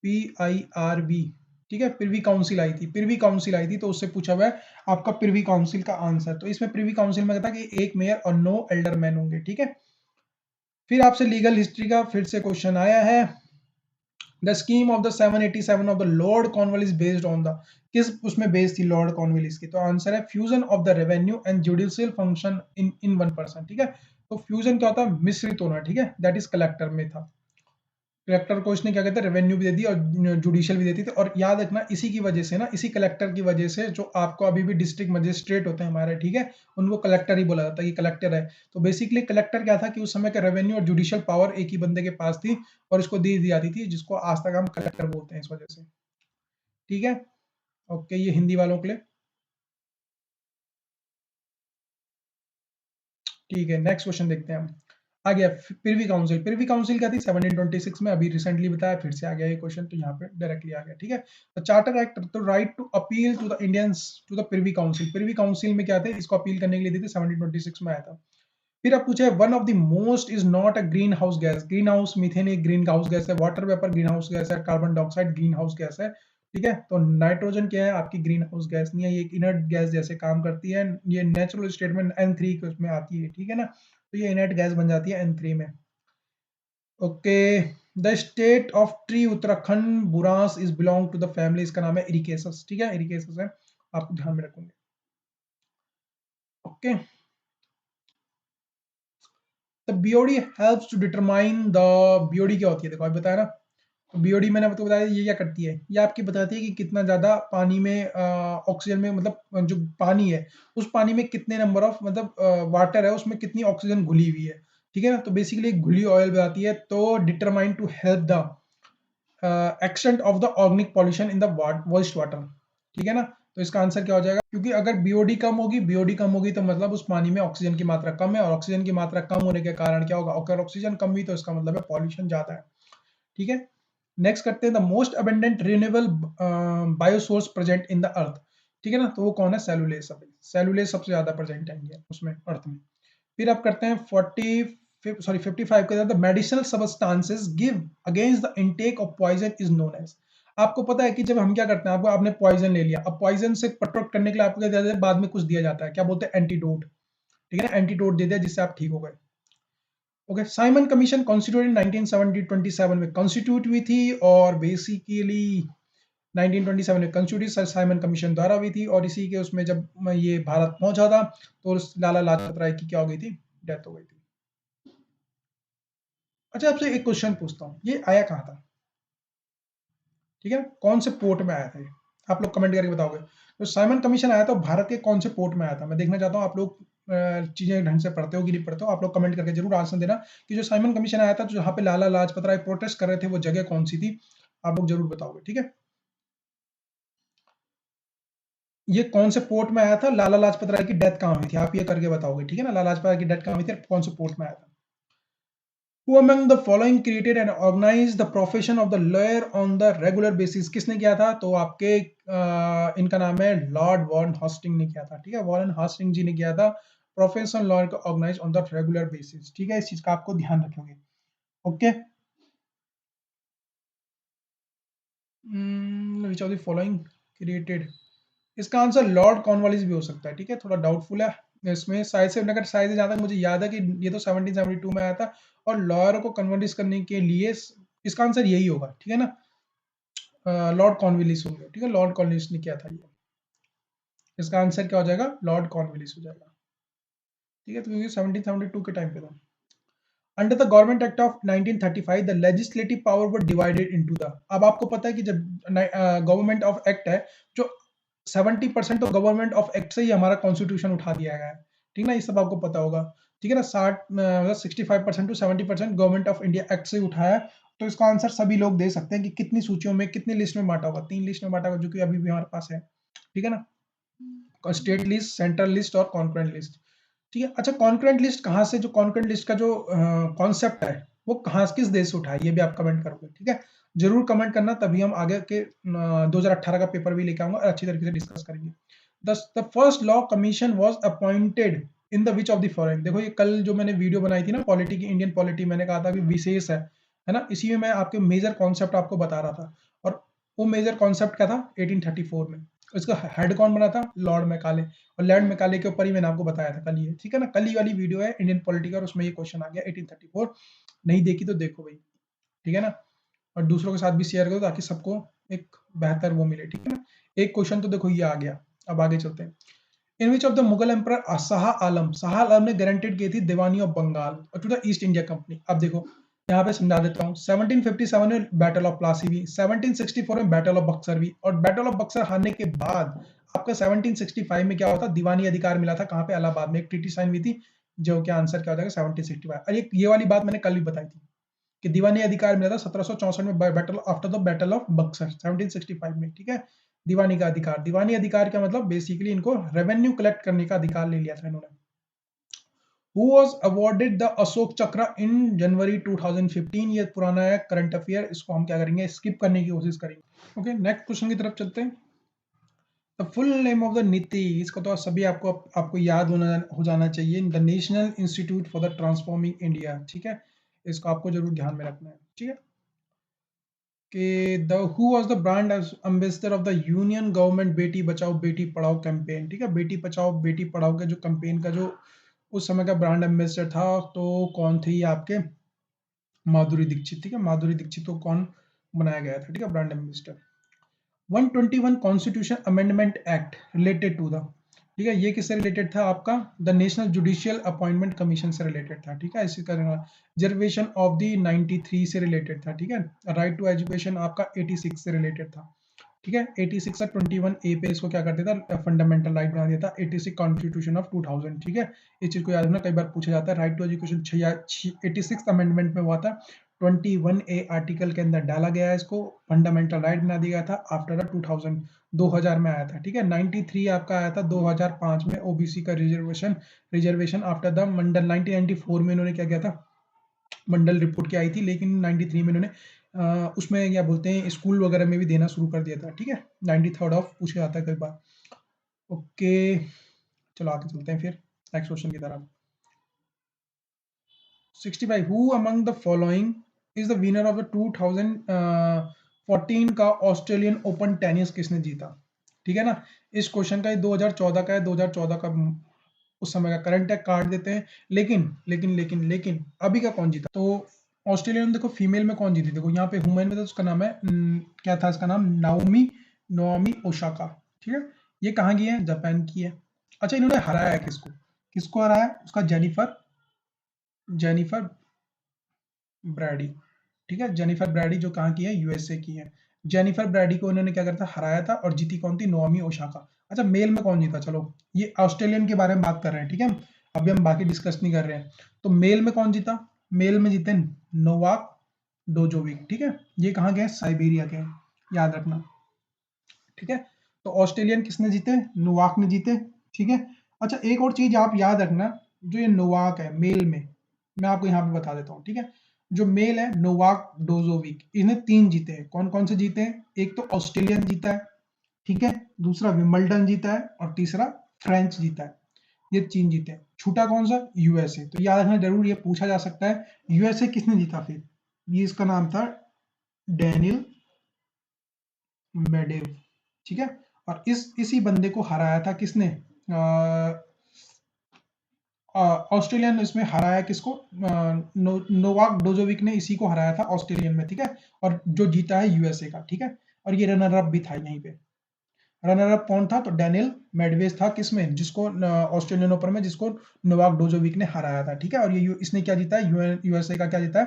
A: PIRV, ठीक है, प्रिवी काउंसिल आई थी, प्रिवी काउंसिल आई थी। तो उससे पूछा हुआ है आपका प्रिवी काउंसिल का आंसर। तो इसमें प्रिवी काउंसिल में कहता है कि एक मेयर और 9 एल्डरमैन होंगे। ठीक है, फिर आपसे लीगल हिस्ट्री का फिर से क्वेश्चन आया है। The scheme of the 787 of the Lord Cornwallis based on the, किस उसमें बेस्ड थी लॉर्ड कॉर्नवालिस की? तो आंसर है fusion of the revenue and judicial function in one person. ठीक है, तो फ्यूजन क्या होता है, मिश्रित होना। ठीक है, दैट इज कलेक्टर में था। कलेक्टर को इसने क्या कहते हैं, रेवेन्यू भी दे दी और जुडिशियल भी देती थी। और याद रखना, इसी की वजह से ना, इसी कलेक्टर की वजह से जो आपको अभी भी डिस्ट्रिक्ट मजिस्ट्रेट होते हैं हमारे, ठीक है, उनको कलेक्टर ही बोला जाता है कि कलेक्टर है। तो बेसिकली कलेक्टर क्या था कि उस समय का रेवेन्यू और जुडिशियल पावर एक ही बंदे के पास थी और इसको दे दी जाती थी, जिसको आज तक हम कलेक्टर बोलते हैं इस वजह से। ठीक है, ओके, ये हिंदी वालों के लिए। ठीक है, नेक्स्ट क्वेश्चन देखते हैं हम। आ गया प्रिवी काउंसिल। प्रिवी काउंसिल क्या थी, 1726 में, अभी रिसेंटली बताया, फिर से आ गया ये क्वेश्चन, तो यहाँ पे डायरेक्टली आ गया। ठीक है, तो चार्टर एक्ट, तो right to appeal to the Indians to the privy council. Privy council में क्या थे, इसको अपील करने के लिए दी थी, 1726 में आया था। फिर आप पूछे one of the most is not a greenhouse gas. Greenhouse, methane एक ग्रीन हाउस गैस है, water vapour greenhouse gas है, carbon dioxide greenhouse gas है। ठीक है, तो नाइट्रोजन क्या है, आपकी ग्रीन हाउस गैस नहीं है, ये एक इनर्ट गैस जैसे काम करती है। ये नेचुरल स्टेट में N3 के उसमें आती है। ठीक है ना, तो ये इनर्ट गैस बन जाती है N3 में। Okay, the state of tree Uttarakhand buransh is belong to the family, इसका नाम है इरिकेसस। ठीक है, इरिकेसस है, आपको ध्यान में रखोगे। Okay, the BOD helps to determine the, BOD क्या होती है, देखो आप बताया ना। तो बीओडी मैंने आपको बताया, ये क्या करती है, ये आपकी बताती है कि कितना ज्यादा पानी में ऑक्सीजन में, मतलब जो पानी है उस पानी में कितने नंबर ऑफ, मतलब वाटर है उसमें कितनी ऑक्सीजन घुली हुई है। ठीक है ना, तो बेसिकली घुली ऑयल बताती है। तो determine to help the extent of the organic pollution in the waste water. ठीक है ना, तो इसका आंसर क्या हो जाएगा, क्योंकि अगर बीओडी कम होगी, बीओडी कम होगी तो मतलब उस पानी में ऑक्सीजन की मात्रा कम है, और ऑक्सीजन की मात्रा कम होने के कारण क्या होगा, अगर ऑक्सीजन कम हुई तो इसका मतलब है पॉल्यूशन ज्यादा है। ठीक है, नेक्स्ट करते हैं, the most abundant renewable bioresource present in the earth. ठीक है ना, तो वो कौन है, सेलुलेज। सेलुलेज सबसे ज्यादा प्रेजेंट है उसमें, अर्थ में। फिर आप करते हैं 55 के अंदर, medicinal substances give against the intake of poison is known as. आपको पता है कि जब हम क्या करते हैं, आपको आपने पॉइजन ले लिया, अब पॉइजन से प्रोटेक्ट करने के लिए आपको क्या दिया जाता है, बाद में कुछ दिया जाता है, क्या बोलते हैं, एंटीडोट। ठीक है ना, एंटीडोट दे दिया जिससे आप ठीक हो गए। ओके, साइमन कमीशन कॉन्स्टिट्यूटेड 1927 में कॉन्स्टिट्यूट हुई थी, और बेसिकली 1927 में कॉन्स्टिट्यूट साइमन कमीशन द्वारा हुई थी। और इसी के उसमें जब ये भारत पहुंचा था तो लाला लाजपत राय की क्या हो गई थी, डेथ हो गई थी। अच्छा, आपसे एक क्वेश्चन पूछता हूँ, ये आया कहाँ था? ठीक है, कौन से पोर्ट में आया था ये? आप लोग कमेंट करके बताओगे। तो साइमन कमीशन आया था भारत के कौन से पोर्ट में आया था, मैं देखना चाहता हूँ आप लोग चीजें ढंग से पढ़ते हो कि नहीं पढ़ते हो। आप लोग कमेंट करके जरूर आंसर देना कि जो साइमन कमीशन आया था, तो जहाँ पे लाला लाजपत राय प्रोटेस्ट कर रहे थे, वो जगह कौन सी थी, आप लोग जरूर बताओगे। ठीक है, ये कौन से पोर्ट में आया था, लाला लाजपत राय की डेथ कहाँ हुई थी, आप ये करके बताओगे। ठीक है ना, लाला लाजपत राय की डेथ कहाँ हुई थी, कौन से पोर्ट में आया था? Who among the following created and organized the profession of the lawyer on the regular basis? किसने किया था? तो आपके इनका नाम है लॉर्ड वॉरेन हॉस्टिंग ने किया था। ठीक है, वॉरेन हॉस्टिंग जी ने किया था प्रोफेशनल लॉयर को organise on the regular basis. ठीक है, इस चीज का आपको ध्यान रखोगे। Okay, which of the following created, इसका आंसर लॉर्ड कॉर्नवालिस भी हो सकता है। ठीक है, थोड़ा डाउटफुल है इसमें, शायद से, अगर शायद से, जहां तक मुझे याद है कि ये तो 1772 में आया था, और लॉयर को कन्वर्टिस करने के लिए इसका आंसर यही होगा। ठीक है ना, लॉर्ड कॉर्नवालिस होंगे। ठीक है, लॉर्ड कॉर्नवालिस ने किया था ये, इसका आंसर क्या हो जाएगा, लॉर्ड कॉर्नवालिस हो जाएगा। ठीक है, तो क्योंकि 1772 के टाइम पे था। Under the government act of 1935 the legislative power were divided into the, अब आपको पता है कि जब गवर्नमेंट ऑफ एक्ट है, जो 70% तो गवर्नमेंट ऑफ एक्ट से ही हमारा कॉन्स्टिट्यूशन उठा दिया गया है। ठीक है ना, ये सब आपको पता होगा। ठीक है ना, 60 मतलब 65% टू 70% गवर्नमेंट ऑफ इंडिया एक्ट से ही उठाया है, तो इसका आंसर सभी लोग दे सकते हैं कि कितनी सूचियों में, कितनी लिस्ट में बांटा होगा। 3 लिस्ट में बांटा होगा, जो कि अभी भी हमारे पास है। ठीक है ना, स्टेट लिस्ट, सेंट्रल लिस्ट और कॉन्करेंट लिस्ट। ठीक है, अच्छा कॉन्करेंट लिस्ट कहाँ से, जो कॉन्करेंट लिस्ट का जो कॉन्सेप्ट है वो कहाँ, किस देश से उठा है, ये भी आप कमेंट करोगे। ठीक है, जरूर कमेंट करना, तभी हम आगे के 2018 का पेपर भी लेके आऊंगा और अच्छी तरीके से डिस्कस करेंगे। The first law commission was appointed in the which of the following. देखो ये कल जो मैंने वीडियो बनाई थी ना पॉलिटी की, इंडियन पॉलिटी, मैंने कहा था कि विशेष है ना, इसी में मैं आपके मेजर कॉन्सेप्ट आपको बता रहा था। और वो मेजर कॉन्सेप्ट क्या था 1834 में। इसका हेड कौन बना था, लॉर्ड मैकाले। और लॉर्ड मैकाले के ऊपर ही मैंने आपको बताया था कल ये, ठीक है ना, कल ही वाली वीडियो है इंडियन पॉलिटी का, और उसमें ये क्वेश्चन आ गया 1834। नहीं देखी तो देखो भाई, ठीक है ना, और दूसरों के साथ भी शेयर करो ताकि सबको एक बेहतर वो मिले। ठीक है ना, एक क्वेश्चन तो देखो ये आ गया। अब आगे चलते हैं। In which of the Mughal emperor Shah Alam ने गारंटेड की थी diwani of Bengal to the East India Company. अब देखो यहाँ पे समझा देता हूँ। 1757 में बैटल ऑफ प्लासी हुई, 1764 में बैटल ऑफ बक्सर हुई, और बैटल ऑफ बक्सर हारने के बाद आपका 1765 में क्या होता, दीवानी अधिकार मिला था कहाँ पे, इलाहाबाद में एक ट्रीटी साइन हुई थी, जो क्या आंसर क्या हो जाएगा 1765। और ये वाली बात मैंने कल भी बताई थी कि दीवानी अधिकार मिला था 1764 में, battle after the battle of Buxar 1765 में। ठीक है, दीवानी का अधिकार, दीवानी अधिकार का मतलब बेसिकली इनको रेवेन्यू कलेक्ट करने का अधिकार ले लिया था इन्होंने। Who was awarded the Ashok चक्र इन जनवरी 2015? ये पुराना है करंट अफेयर, इसको हम क्या करेंगे, स्किप करने की कोशिश करेंगे। ओके, नेक्स्ट क्वेश्चन की तरफ चलते हैं। The full name of the नीति, इसको तो सभी आपको याद हो जाना चाहिए, the national institute for the transforming India. ठीक है, इसको आपको जरूर ध्यान में रखना है। ठीक है, कि the who was the brand ambassador of the union government Beti Bachao Beti Padhao campaign. ठीक है, बेटी बचाओ बेटी पढ़ाओ के जो कैंपेन का जो उस समय का ब्रांड एम्बेसडर था, तो कौन थे ये आपके, माधुरी दीक्षित। ठीक है, माधुरी दीक्षित को कौन बनाया गया था, ठीक है, brand ambassador. 121 constitution amendment act related to the, ठीक है, ये किससे रिलेटेड था आपका, the national judicial appointment commission से रिलेटेड था। ठीक है, इसी का रिजर्वेशन ऑफ द 93 से रिलेटेड था। ठीक है, राइट टू एजुकेशन आपका 86 से रिलेटेड था। ठीक है, 86 से 21 ए पे इसको क्या कर दिया था, फंडामेंटल राइट बना दिया था, 86 कॉन्स्टिट्यूशन ऑफ 2000। ठीक है, इस चीज को याद रखना, कई बार पूछा जाता है। राइट टू एजुकेशन 86 अमेंडमेंट में हुआ था, 21 ए आर्टिकल के अंदर डाला गया है, इसको फंडामेंटल राइट बना दिया गया था आफ्टर 2000, 2000 में आया था। ठीक है, 93 आपका आया था 2005 में, ओबीसी का रिजर्वेशन, रिजर्वेशन आफ्टर द मंडल। 1994 में इन्होंने क्या किया था, मंडल रिपोर्ट की आई थी, लेकिन 93 में इन्होंने उसमें क्या बोलते हैं, स्कूल वगैरह में भी देना शुरू कर दिया था। ठीक है, 93rd ऑफ पूछा जाता है कई बार। ओके, चलो आगे चलते हैं फिर नेक्स्ट क्वेश्चन की तरफ। 65 who among the following is the winner of the 2014 का ऑस्ट्रेलियन ओपन टेनिस किसने जीता। ठीक है ना, इस क्वेश्चन का 2014 का है, 2014 का उस समय का करंट है, काट देते हैं। लेकिन अभी का कौन जीता, तो ऑस्ट्रेलिया में देखो फीमेल में कौन जीती, देखो यहाँ पे वुमेन में तो उसका नाम है क्या था इसका नाम, नोमी ओसाका। ठीक है, ये कहाँ की है, जापान की है। अच्छा, इन्होंने हराया है किसको, किसको हराया, उसका जेनिफर, जेनिफर ब्रैडी। ठीक है, जेनिफर ब्रैडी जो कहाँ की है, यूएसए की है। जेनिफर ब्रैडी को इन्होंने क्या करा था, हराया था, और जीती कौन थी, नोमी ओसाका। अच्छा, मेल में कौन जीता, चलो ये ऑस्ट्रेलियन के बारे में बात कर रहे हैं। ठीक है, अभी हम बाकी डिस्कस नहीं कर रहे हैं। तो मेल में कौन जीता, मेल में जीते नोवाक डोजोविक। ठीक है, ये कहाँ के हैं, साइबेरिया के हैं, याद रखना। ठीक है, तो ऑस्ट्रेलियन किसने जीते, नोवाक ने जीते। ठीक है, अच्छा एक और चीज आप याद रखना, जो ये नोवाक है मेल में, मैं आपको यहाँ पे बता देता हूँ। ठीक है, जो मेल है नोवाक डोजोविक, इन्हें 3 जीते हैं। कौन कौन से जीते हैं, एक तो ऑस्ट्रेलियन जीता है, ठीक है, दूसरा विंबलडन जीता है, और तीसरा फ्रेंच जीता है। ये 3 जीते हैं। छूटा कौन सा, यूएसए। तो याद रखना जरूर, ये पूछा जा सकता है यूएसए किसने जीता फिर, ये इसका नाम था डेनियल मेडेव। ठीक है, और इसी बंदे को हराया था किसने, ऑस्ट्रेलियन इसमें हराया किसको, नोवाक डोजोविक ने इसी को हराया था ऑस्ट्रेलियन में। ठीक है, और जो जीता है यूएसए का। ठीक है, और ये रनर अप भी था यहीं पे। रनर अप कौन था, तो डेनियल मेडवेज था, किसमें, जिसको ऑस्ट्रेलियन ओपन में, जिसको नोवाक डोजोविक ने हराया था। ठीक है, और ये इसने क्या जीता है, यूएसए का क्या जीता है,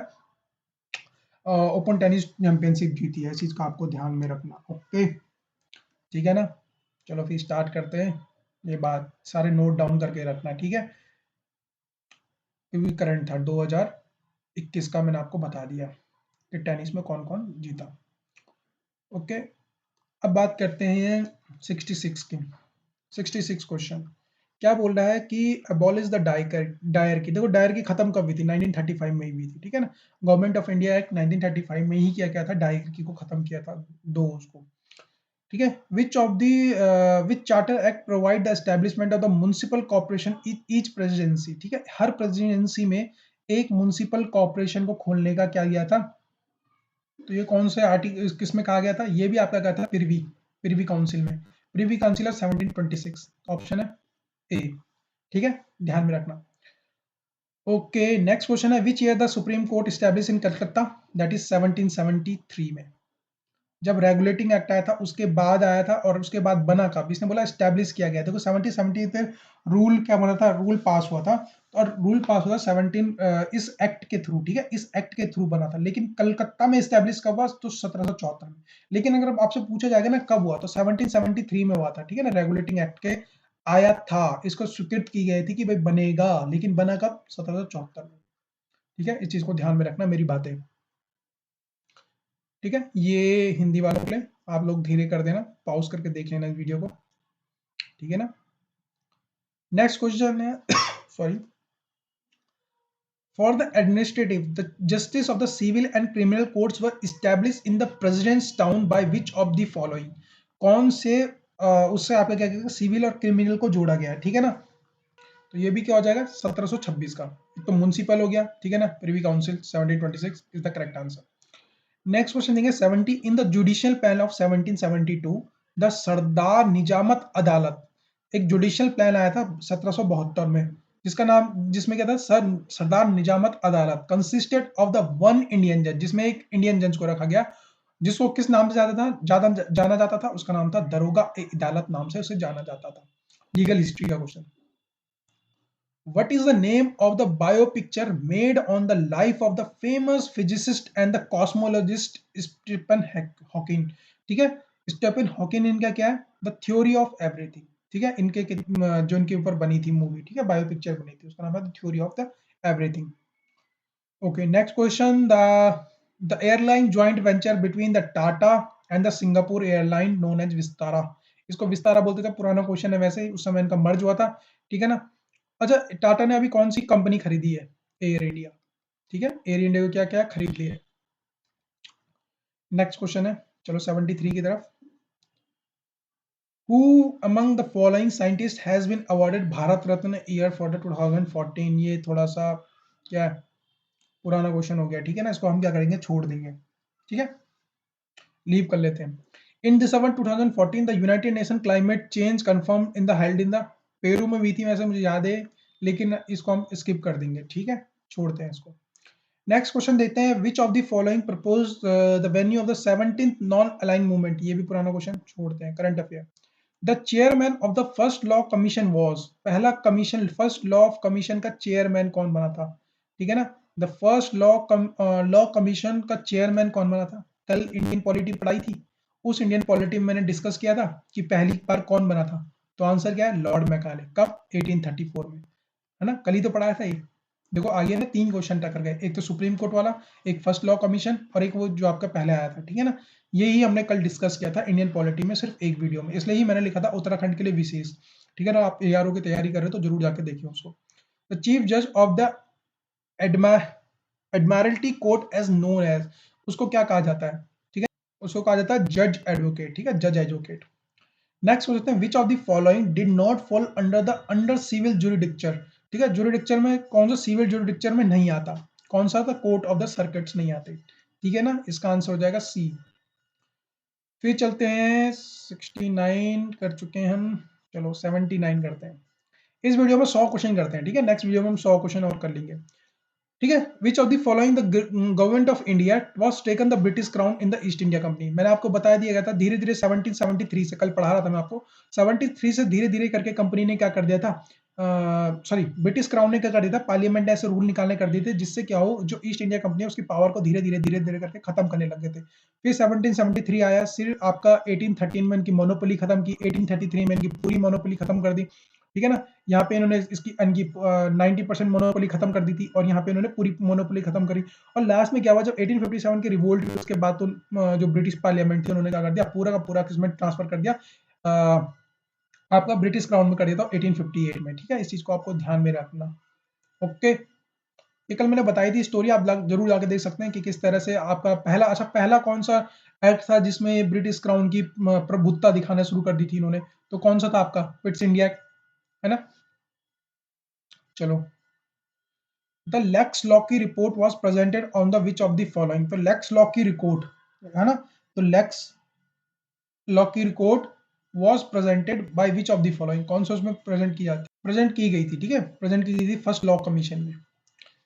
A: ओपन टेनिस चैंपियनशिप जीती है। इस चीज का आपको ध्यान में रखना। ओके, ठीक है ना, चलो फिर स्टार्ट करते हैं। ये बात सारे नोट डाउन करके रखना। ठीक है, क्योंकि करंट था 2021 का, मैंने आपको बता दिया। टेनिस में कौन कौन जीता। ओके, अब बात करते हैं 66 की। 66 क्वेश्चन क्या बोल रहा है कि अबॉलिश द डायर की। देखो डायर की खत्म कब हुई थी, 1935 में ही हुई थी, ठीक है ना। गवर्नमेंट ऑफ इंडिया एक्ट 1935 में ही किया गया था, डायर की को खत्म किया था, दो उसको, ठीक है। Which charter act provide the establishment of the municipal corporation each presidency, ठीक है। हर प्रेसिडेंसी में एक म्युनिसिपल कॉर्पोरेशन को खोलने का क्या किया था। तो ये कौन से आर्टिकल किस में कहा गया था, ये भी आपका कहा था प्रिवी प्रिवी काउंसिल में। प्रिवी काउंसिल ऑफ 1726 ऑप्शन है ए, ठीक है, ध्यान में रखना। ओके, नेक्स्ट क्वेश्चन है which year the supreme court establish in Calcutta, that is 1773 में। जब रेगुलेटिंग एक्ट आया था उसके बाद आया था, और उसके बाद बना कब, इसने बोला स्टैब्लिश किया गया। देखो 1770 पे रूल क्या बना था, रूल पास हुआ था, और रूल पास हुआ 17 इस एक्ट के थ्रू, ठीक है, इस एक्ट के थ्रू बना था। लेकिन कलकत्ता में स्टैब्लिश कब हुआ, तो 1774 में। लेकिन अगर आपसे पूछा जाएगा ना कब हुआ, तो 1773 में हुआ था, ठीक है ना। रेगुलेटिंग एक्ट के आया था, इसको स्वीकृत की गई थी कि भाई बनेगा, लेकिन बना कब, 1774 में, ठीक है। इस चीज को ध्यान में रखना मेरी बातें, ठीक है। ये हिंदी वालों के लिए आप लोग धीरे कर देना, पॉज करके देख लेना इस वीडियो को, ठीक है ना। नेक्स्ट क्वेश्चन है sorry, for the administrative the justice of the civil and criminal courts were establish in the presidents town by which of the following. कौन से उससे आपका क्या कहते हैं, सिविल और क्रिमिनल को जोड़ा गया है, ठीक है ना। तो ये भी क्या हो जाएगा 1726 का। तो म्युनिसिपल हो गया, ठीक है ना, privy council 1726 is the correct answer. Next question देंगे 70 in the judicial plan of 1772 the Sadar Nizamat Adalat, एक जुडिशियल प्लान आया था 1772 में, जिसका नाम, जिसमें क्या था, सरदार निजामत अदालत consisted of the one Indian जज, जिसमें एक इंडियन जज को रखा गया, जिसको किस नाम से जाना जाता था, उसका नाम था दरोगा ए अदालत, नाम से उसे जाना जाता था। लीगल हिस्ट्री का question, what is the name of the biopicture made on the life of the famous physicist and the cosmologist Stephen Hawking, ठीक है। स्टीफन हॉकिंग इनका क्या है, द थ्योरी ऑफ एवरीथिंग, ठीक है। इनके जो इनके ऊपर बनी थी मूवी, ठीक है, बायोपिक्चर बनी थी, उसका नाम है the theory of the everything. Okay, next question, the airline joint venture between the Tata and the Singapore airline known as Vistara, इसको विस्तारा बोलते थे, पुराना क्वेश्चन है वैसे, उस समय इनका मर्ज हुआ था, ठीक है ना। अच्छा, टाटा ने अभी कौन सी कंपनी खरीदी है, एयर इंडिया, ठीक है, एयर इंडिया को क्या क्या खरीद लिया है। नेक्स्ट क्वेश्चन है, चलो 73 की तरफ। Who among the following scientist has been awarded Bharat Ratna year for the 2014, ये थोड़ा सा क्या है, पुराना क्वेश्चन हो गया, ठीक है ना, इसको हम क्या करेंगे, छोड़ देंगे, ठीक है, लीव कर लेते हैं। इन दिसंबर 2014 the United nation climate change confirm in the held in the, Peru में हुई थी वैसे मुझे याद है, लेकिन इसको हम स्किप कर देंगे, ठीक है, छोड़ते हैं इसको। नेक्स्ट क्वेश्चन देखते हैं, which of the following propose the venue of the 17th non aligned movement, ये भी पुराना क्वेश्चन, छोड़ते हैं। Current affair, the chairman of the first law commission was, पहला commission, first law of commission का चेयरमैन कौन बना था, ठीक है ना। द फर्स्ट लॉ कमीशन का चेयरमैन कौन बना था, कल इंडियन पॉलिटी पढ़ाई थी, उस इंडियन पॉलिटी में मैंने डिस्कस किया था कि पहली बार कौन बना था, तो आंसर क्या है, लॉर्ड मैकाले, कब, 1834 में, है ना, कल ही तो पढ़ाया था ये। देखो आगे ना 3 क्वेश्चन टक्कर गए, एक तो सुप्रीम कोर्ट वाला, एक फर्स्ट लॉ कमीशन, और एक वो जो आपका पहले आया था, ठीक है ना। यही हमने कल डिस्कस किया था इंडियन पॉलिटी में, सिर्फ एक वीडियो में, इसलिए ही मैंने लिखा था उत्तराखंड के लिए विशेष, ठीक है ना। आप एआरओ की तैयारी कर रहे हो तो जरूर जाके देखिए उसको। द चीफ जज of the admiralty court as known as, उसको क्या कहा जाता है, ठीक है, उसको कहा जाता है जज एडवोकेट, ठीक है, जज एडवोकेट। नेक्स्ट क्वेश्चन है, which of the following did not fall under the under civil jurisdiction, ठीक है, जुरिडिक्चर में कौन सा सिविल जुरिडिक्चर में नहीं आता, कौन सा था, कोर्ट ऑफ द सर्किट्स नहीं आते, ठीक है ना, इसका आंसर हो जाएगा सी। फिर चलते हैं 69 कर चुके हैं हम, चलो 79 करते हैं। इस वीडियो में 100 क्वेश्चन करते हैं, ठीक है, नेक्स्ट वीडियो में हम 100 क्वेश्चन और कर लेंगे, ठीक है। Which of the following the government of India was taken the British crown in the East India company, मैंने आपको बता दिया गया था धीरे धीरे 1773 से, कल पढ़ा रहा था मैं आपको, 73 से धीरे धीरे करके कंपनी ने क्या कर दिया था, सॉरी ब्रिटिश क्राउन ने क्या कर दिया था, पार्लियामेंट ने ऐसे रूल निकालने कर दिए थे जिससे क्या हो, जो ईस्ट इंडिया कंपनी है उसकी पावर को धीरे धीरे करके खत्म करने लगे थे। फिर 1773 आया, सिर्फ आपका 1813 में इनकी मोनोपोली खत्म की, 1833 में इनकी पूरी मोनोपोली खत्म कर दी, ठीक है ना। यहाँ पे इन्होंने इसकी इनकी 90% मोनोपोली खत्म कर दी थी और यहाँ पे इन्होंने पूरी मोनोपोली खत्म करी। और लास्ट में क्या हुआ, जब 1857 की रिवोल्ट हुई उसके बाद तो जो ब्रिटिश पार्लियामेंट थी उन्होंने क्या कर दिया, पूरा का पूरा किसमें ट्रांसफर कर दिया, आपका ब्रिटिश क्राउन में कर दिया था 1858 में। ठीक है, इस चीज को आपको ध्यान में रखना। ओके, ये कल मैंने बताई थी स्टोरी, आप जरूर जाके देख सकते हैं कि किस तरह से आपका पहला, अच्छा पहला कौन सा एक्ट था जिसमें ब्रिटिश क्राउन की प्रभुत्ता दिखाना शुरू कर दी थी इन्होंने, तो कौन सा था आपका, पिट्स इंडिया एक्ट, है ना। चलो, the Lex Loci report was presented on the which of the following, तो लेक्स लॉकी रिपोर्ट है ना, तो Lex Loci report was presented by which of the following, कौन सा उसमें प्रेजेंट की गई थी, ठीक है, प्रेजेंट की गई थी फर्स्ट लॉ कमीशन में।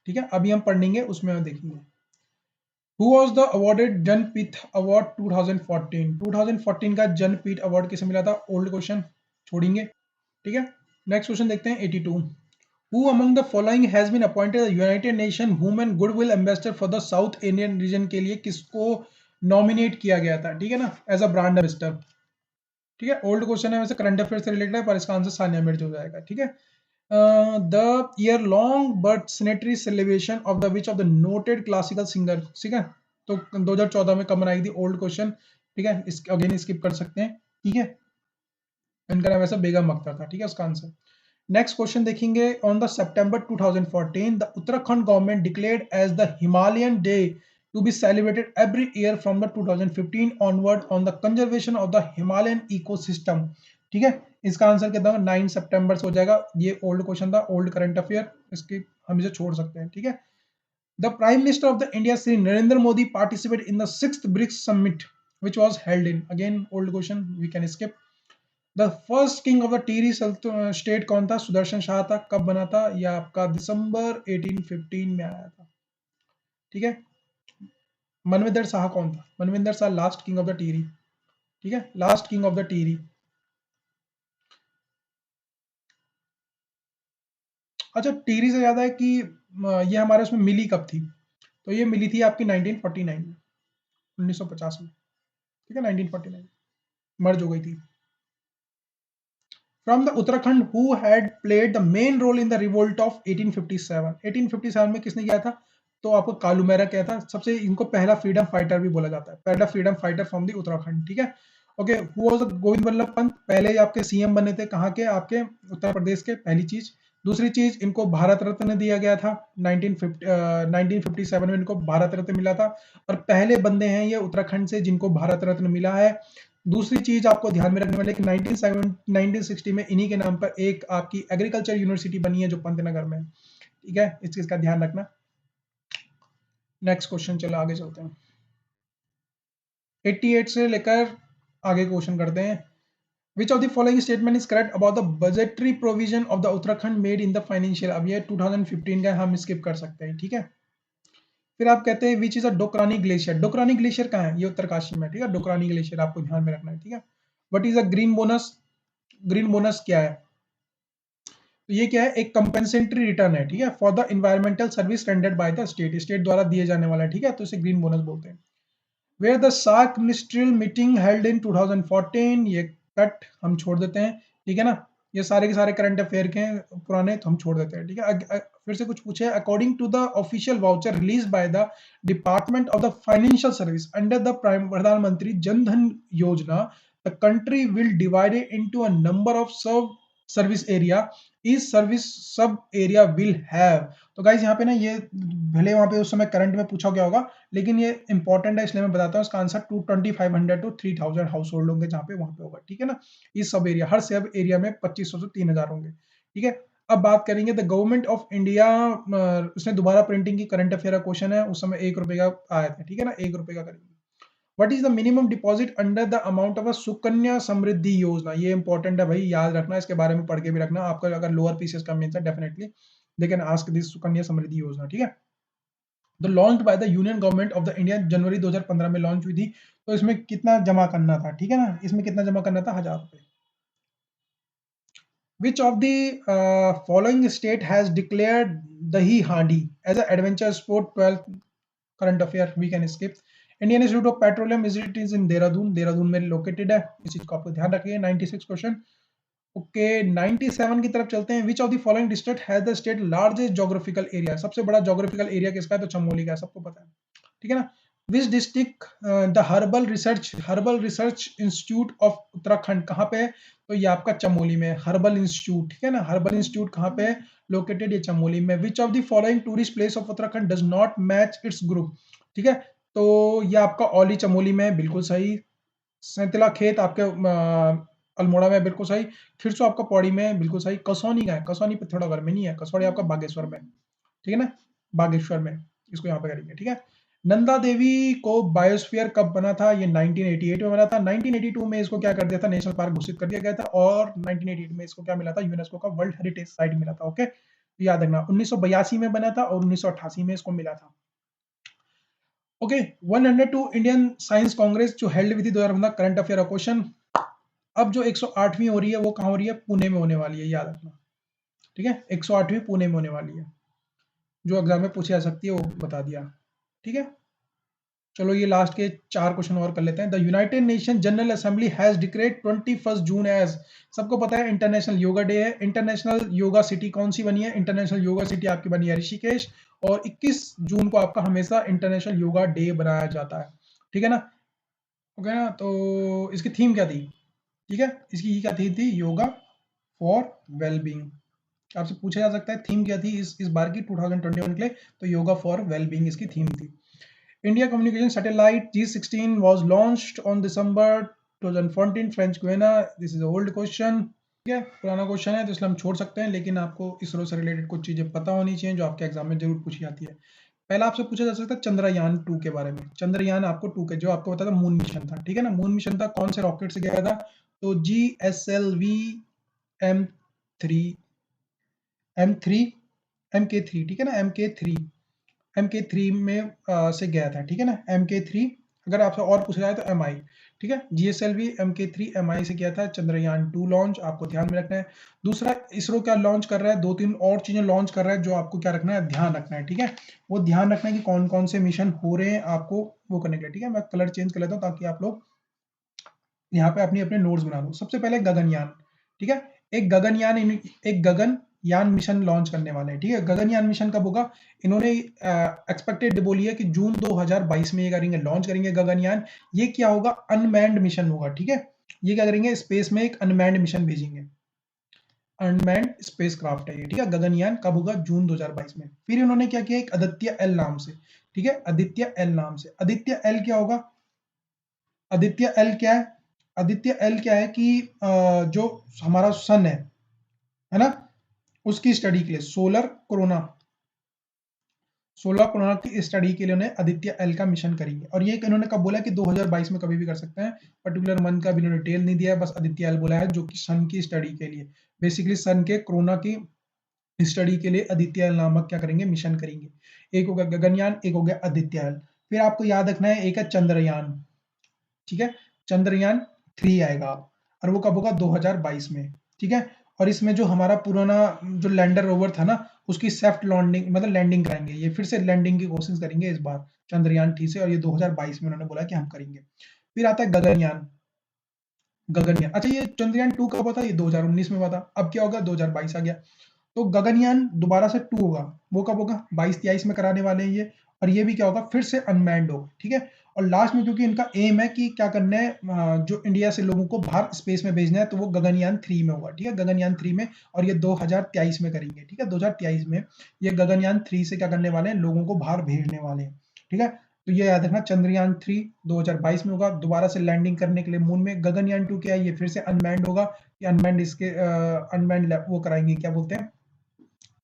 A: ठीक है, अभी हम पढ़ेंगे उसमें हम देखेंगे। Who was the awarded Jnanpith award 2014, 2014 का जनपीठ अवार्ड किसे मिला था, ओल्ड क्वेश्चन छोड़ेंगे। ठीक है, नेक्स्ट क्वेश्चन देखते हैं 82। Who among the following has been appointed the United Nations Women Goodwill Ambassador for the South Indian region, के लिए किसको नॉमिनेट किया गया था, ठीक है ना, एज अ ब्रांड एम्बेसडर। ठीक है, ओल्ड क्वेश्चन है वैसे, करंट अफेयर से रिलेटेड है, पर इसका आंसर सानिया मिर्जा हो जाएगा। ठीक है, the year long birth sanitary celebration of the which of the noted classical singer, ठीक है, तो 2014 में कब मनाई थी, ओल्ड क्वेश्चन। ठीक है, इस अगेन स्किप कर सकते हैं। ठीक है, इनका नाम वैसे बेगम अख्तर था। ठीक है, उसका आंसर। नेक्स्ट क्वेश्चन देखेंगे, on the September 2014 the Uttarakhand government declared as the Himalayan day to be celebrated every year from the 2015 onward on the conservation of the Himalayan ecosystem. ठीक है, इसका आंसर कितना, 9 सितंबर से हो जाएगा। ये ओल्ड क्वेश्चन था, ओल्ड करंट अफेयर, इसकी हम इसे छोड़ सकते हैं। ठीक है, the prime minister of the India Shri Narendra Modi participate in the 6th BRICS summit which was held in, again old question, we can skip। The first king of the teary state कौन था, सुदर्शन शाह था। कब बना था, यह आपका दिसंबर 1815 में आया था। ठीक है, मनविंदर शाह कौन था, Manvinder Shah last king of the teary. ठीक है, last king of the teary. अच्छा, टीरी से ज्यादा है कि ये हमारे उसमें मिली कब थी, तो ये मिली थी आपकी 1949 में, 1950 में। ठीक है, 1949 मर्ज हो गई थी। From the Uttarakhand who had played the main role in the revolt of 1857, 1857 में किसने किया था, तो आपको कालू मेहरा क्या था, सबसे इनको पहला फ्रीडम फाइटर भी बोला जाता है, पहला freedom fighter from the Uttarakhand. ठीक है, okay, who was Govind Vallabh Pant, पहले आपके सीएम बने थे, कहाँ के, आपके उत्तर प्रदेश के, पहली चीज। दूसरी चीज, इनको भारत रत्न दिया गया था 1957 में, इनको भारत रत्न मिला था, और पहले बंदे हैं ये उत्तराखंड से जिनको भारत रत्न मिला है। दूसरी चीज आपको ध्यान में रखने वाले कि 1960 में इन्हीं के नाम पर एक आपकी एग्रीकल्चर यूनिवर्सिटी बनी है जो पंतनगर में है। ठीक है, इस चीज का ध्यान रखना। नेक्स्ट क्वेश्चन, चलो आगे चलते हैं। 88 से लेकर आगे क्वेश्चन करते हैं। Which of the following statement is correct about the budgetary provision of the Uttarakhand made in the financial, अब ये 2015 का हम स्किप कर सकते हैं। ठीक है, फिर आप कहते हैं which is a Dokriani glacier, Dokriani glacier कहाँ है, ये उत्तरकाशी में। ठीक है, डोकरानी ग्लेशियर आपको ध्यान में रखना है। ठीक है, what is a green bonus, green bonus क्या है, तो ये क्या है, एक कंपेंसेटरी रिटर्न है। ठीक है, for the environmental service rendered by the state, state द्वारा दिए जाने वाला है। ठीक है, तो इसे ग्रीन बोनस बोलते हैं। Where the SAARC ministerial meeting held in 2014, ये कट हम छोड़ देते हैं। ठीक है ना, ये सारे के सारे करंट अफेयर के हैं पुराने, तो हम छोड़ देते हैं। ठीक है, फिर से कुछ पूछे, according to the official voucher release by the department of the financial service under the Pradhan Mantri Jan Dhan Yojana, the country will divided into a number of service area, इस सर्विस सब एरिया विल हैव। तो गाइज यहाँ पे ना, ये भले वहां पे उस समय करंट में पूछा गया होगा, लेकिन ये इंपॉर्टेंट है इसलिए मैं बताता हूँ। इसका आंसर 2500 टू 3000 हाउस होल्ड होंगे जहाँ पे वहां पे होगा। ठीक है ना, इस सब एरिया, हर सब एरिया में 2500 से 3000 होंगे। ठीक है, अब बात करेंगे द गवर्नमेंट ऑफ इंडिया, उसने दोबारा प्रिंटिंग की, करंट अफेयर का क्वेश्चन है, उस समय 1 रुपए का आया था। ठीक है ना, 1 रुपए का करेंगे। What is the minimum deposit under the amount of a Sukanya Samriddhi Yojana, ये इंपॉर्टेंट है भाई, याद रखना, इसके बारे में पढ़ के भी रखना, आपका अगर लोअर पीसीएस का मेंस है definitely they can ask this Sukanya Samriddhi Yojana. ठीक है, the launch by the union government of the India, जनवरी 2015 में लॉन्च हुई थी। तो इसमें कितना जमा करना था, ठीक है ना, इसमें कितना जमा करना था, 1000 रुपए। Which of the following state has declared Dahi Handi as a adventure sport, 12th current affair, we can skip. Indian institute of petroleum is in Dehradun, Dehradun में लोकेटेड है, इस चीज को आपको ध्यान रखिए। 96 क्वेश्चन, ओके 97 की तरफ चलते हैं। Which of the following district has the state largest geographical area, सबसे बड़ा जोग्राफिकल एरिया किसका है, तो चमोली का है, सबको पता है, ठीक है ना। Which district the herbal research institute of Uttarakhand कहाँ पे है, तो ये आपका चमोली में हर्बल इंस्टीट्यूट, ठीक है ना। हर्बल इंस्टीट्यूट कहाँ पे है, लोकेटेड ये चमोली में। विच of the following tourist place of Uttarakhand does not match its group, ठीक है, तो ये आपका औली चमोली में है, बिल्कुल सही। सैंतला खेत आपके अल्मोड़ा में, बिल्कुल सही। खिरसो आपका पौड़ी में, बिल्कुल सही। कसौनी का है, कसौनी पिथौरागढ़ में नहीं है, कसौड़ी आपका बागेश्वर में, ठीक है ना, बागेश्वर में, इसको यहाँ पे करेंगे, ठीक है। नंदा देवी को बायोस्फीयर कब बना था, ये 1988 में बना था। 1982 में इसको क्या कर दिया था, नेशनल पार्क घोषित कर दिया गया था, और 1988 में इसको क्या मिला था, यूनेस्को का वर्ल्ड हेरिटेज साइट मिला था, ओके, याद रखना। 1982 में बना था और 1988 में इसको मिला था, ओके। 102 इंडियन साइंस कांग्रेस जो हेल्ड हुई थी 2015, करंट अफेयर क्वेश्चन। अब जो 108वीं हो रही है वो कहाँ हो रही है, पुणे में होने वाली है, याद रखना, ठीक है। 108वीं पुणे में होने वाली है, जो एग्जाम में पूछी जा सकती है वो बता दिया, ठीक है। चलो ये लास्ट के 4 क्वेश्चन और कर लेते हैं। The United Nation general assembly has declared 21 June as, सबको पता है इंटरनेशनल योगा डे है। इंटरनेशनल योगा सिटी कौन सी बनी है, इंटरनेशनल योगा सिटी आपकी बनी है ऋषिकेश, और 21 जून को आपका हमेशा इंटरनेशनल योगा डे बनाया जाता है, ठीक है ना, ओके ना। तो इसकी थीम क्या थी, ठीक है, इसकी क्या थीम थी, योगा फॉर वेलबींग। आपसे पूछा जा सकता है थीम क्या थी इस बार की 2021 के लिए, तो योगा फॉर वेलबींग इसकी थीम थी। India communication satellite G16 was launched on December 2014 French Guiana. This is old question, ठीक है, पुराना क्वेश्चन है तो इसलिए हम छोड़ सकते हैं, लेकिन आपको इसरो से रिलेटेड कुछ चीजें पता होनी चाहिए जो आपके एग्जाम में जरूर पूछी जाती है। पहला आपसे पूछा जा सकता है चंद्रयान 2 के बारे में। चंद्रयान आपको 2 के, जो आपको पता था मून मिशन था, ठीक है ना, मून मिशन था, कौन से रॉकेट से गया था, तो GSLV M3 M3 MK3, ठीक है ना, MK3 में से गया था, ठीक है ना, MK3। अगर आपसे और पूछा जाए तो MI, ठीक है, GSLV MK3 MI से किया था चंद्रयान 2 लॉन्च, आपको ध्यान में रखना है। दूसरा, इसरो क्या लॉन्च कर रहा है, 2-3 और चीजें लॉन्च कर रहा है जो आपको क्या रखना है, ध्यान रखना है, ठीक है। वो ध्यान रखना है कि कौन कौन से मिशन हो रहे हैं आपको वो करने के लिए, ठीक है। मैं कलर चेंज कर लेता हूँ ताकि आप लोग यहाँ पे अपनी अपने नोट्स बना लो। सबसे पहले गगनयान, ठीक है, एक गगनयान मिशन लॉन्च करने वाले हैं, ठीक है। गगनयान मिशन कब होगा, इन्होंने एक्सपेक्टेड बोली है कि जून 2022 में ये करेंगे, लॉन्च करेंगे गगनयान। ये क्या होगा, अनमैन्ड मिशन होगा, ठीक है। ये क्या करेंगे, स्पेस में एक अनमैन्ड मिशन भेजेंगे, अनमैन्ड स्पेस क्राफ्ट है ये, ठीक है। गगनयान कब होगा, जून 2022 में। फिर इन्होंने क्या किया, एक आदित्य एल नाम से, ठीक है, आदित्य एल नाम से। आदित्य एल क्या होगा, आदित्य एल क्या है, आदित्य एल क्या है कि जो हमारा सन है ना, उसकी स्टडी के लिए सोलर कोरोना की स्टडी के लिए उन्हें आदित्य एल का मिशन करेंगे। और ये इन्होंने कब बोला कि 2022 में कभी भी कर सकते हैं, पर्टिकुलर मंथ का भी इन्होंने डिटेल नहीं दिया है, बस आदित्य एल बोला है, जो कि सन की स्टडी के लिए, बेसिकली सन के कोरोना की स्टडी के लिए आदित्य एल नामक क्या करेंगे, मिशन करेंगे। एक हो गया गगनयान, एक हो गया आदित्य एल। फिर आपको याद रखना है एक है चंद्रयान, ठीक है, चंद्रयान 3 आएगा, और वो कब होगा, 2022 में, ठीक है। और इसमें जो हमारा पुराना जो लैंडर रोवर था ना, उसकी सेफ्ट लैंडिंग, मतलब लैंडिंग कराएंगे, ये फिर से लैंडिंग की कोशिश करेंगे इस बार चंद्रयान 3 से, और ये 2022 में उन्होंने बोला कि हम करेंगे। फिर आता है गगनयान, गगनयान, अच्छा ये चंद्रयान 2 कब हुआ था, ये 2019 में हुआ था, अब क्या होगा, 2022 आ गया। तो गगनयान दोबारा से 2 होगा, वो कब होगा, 22-23 में कराने वाले हैं ये, और ये भी क्या होगा, फिर से अनमैन्ड होगा, ठीक है। और लास्ट में क्योंकि इनका एम है कि क्या करना है, जो इंडिया से लोगों को बाहर स्पेस में भेजना है, तो वो गगनयान 3 में होगा, ठीक है, गगनयान 3 में, और ये 2023 में करेंगे, ठीक है, 2023 में ये गगनयान 3 से क्या करने वाले हैं, लोगों को बाहर भेजने वाले हैं, ठीक है। तो ये याद रखना, चंद्रयान 3 2022 में होगा, दोबारा से लैंडिंग करने के लिए मून में। गगनयान 2 क्या है, ये फिर से अनमैन्ड होगा, ये अनमैन्ड इसके अनमैन्ड वो कराएंगे, क्या बोलते हैं,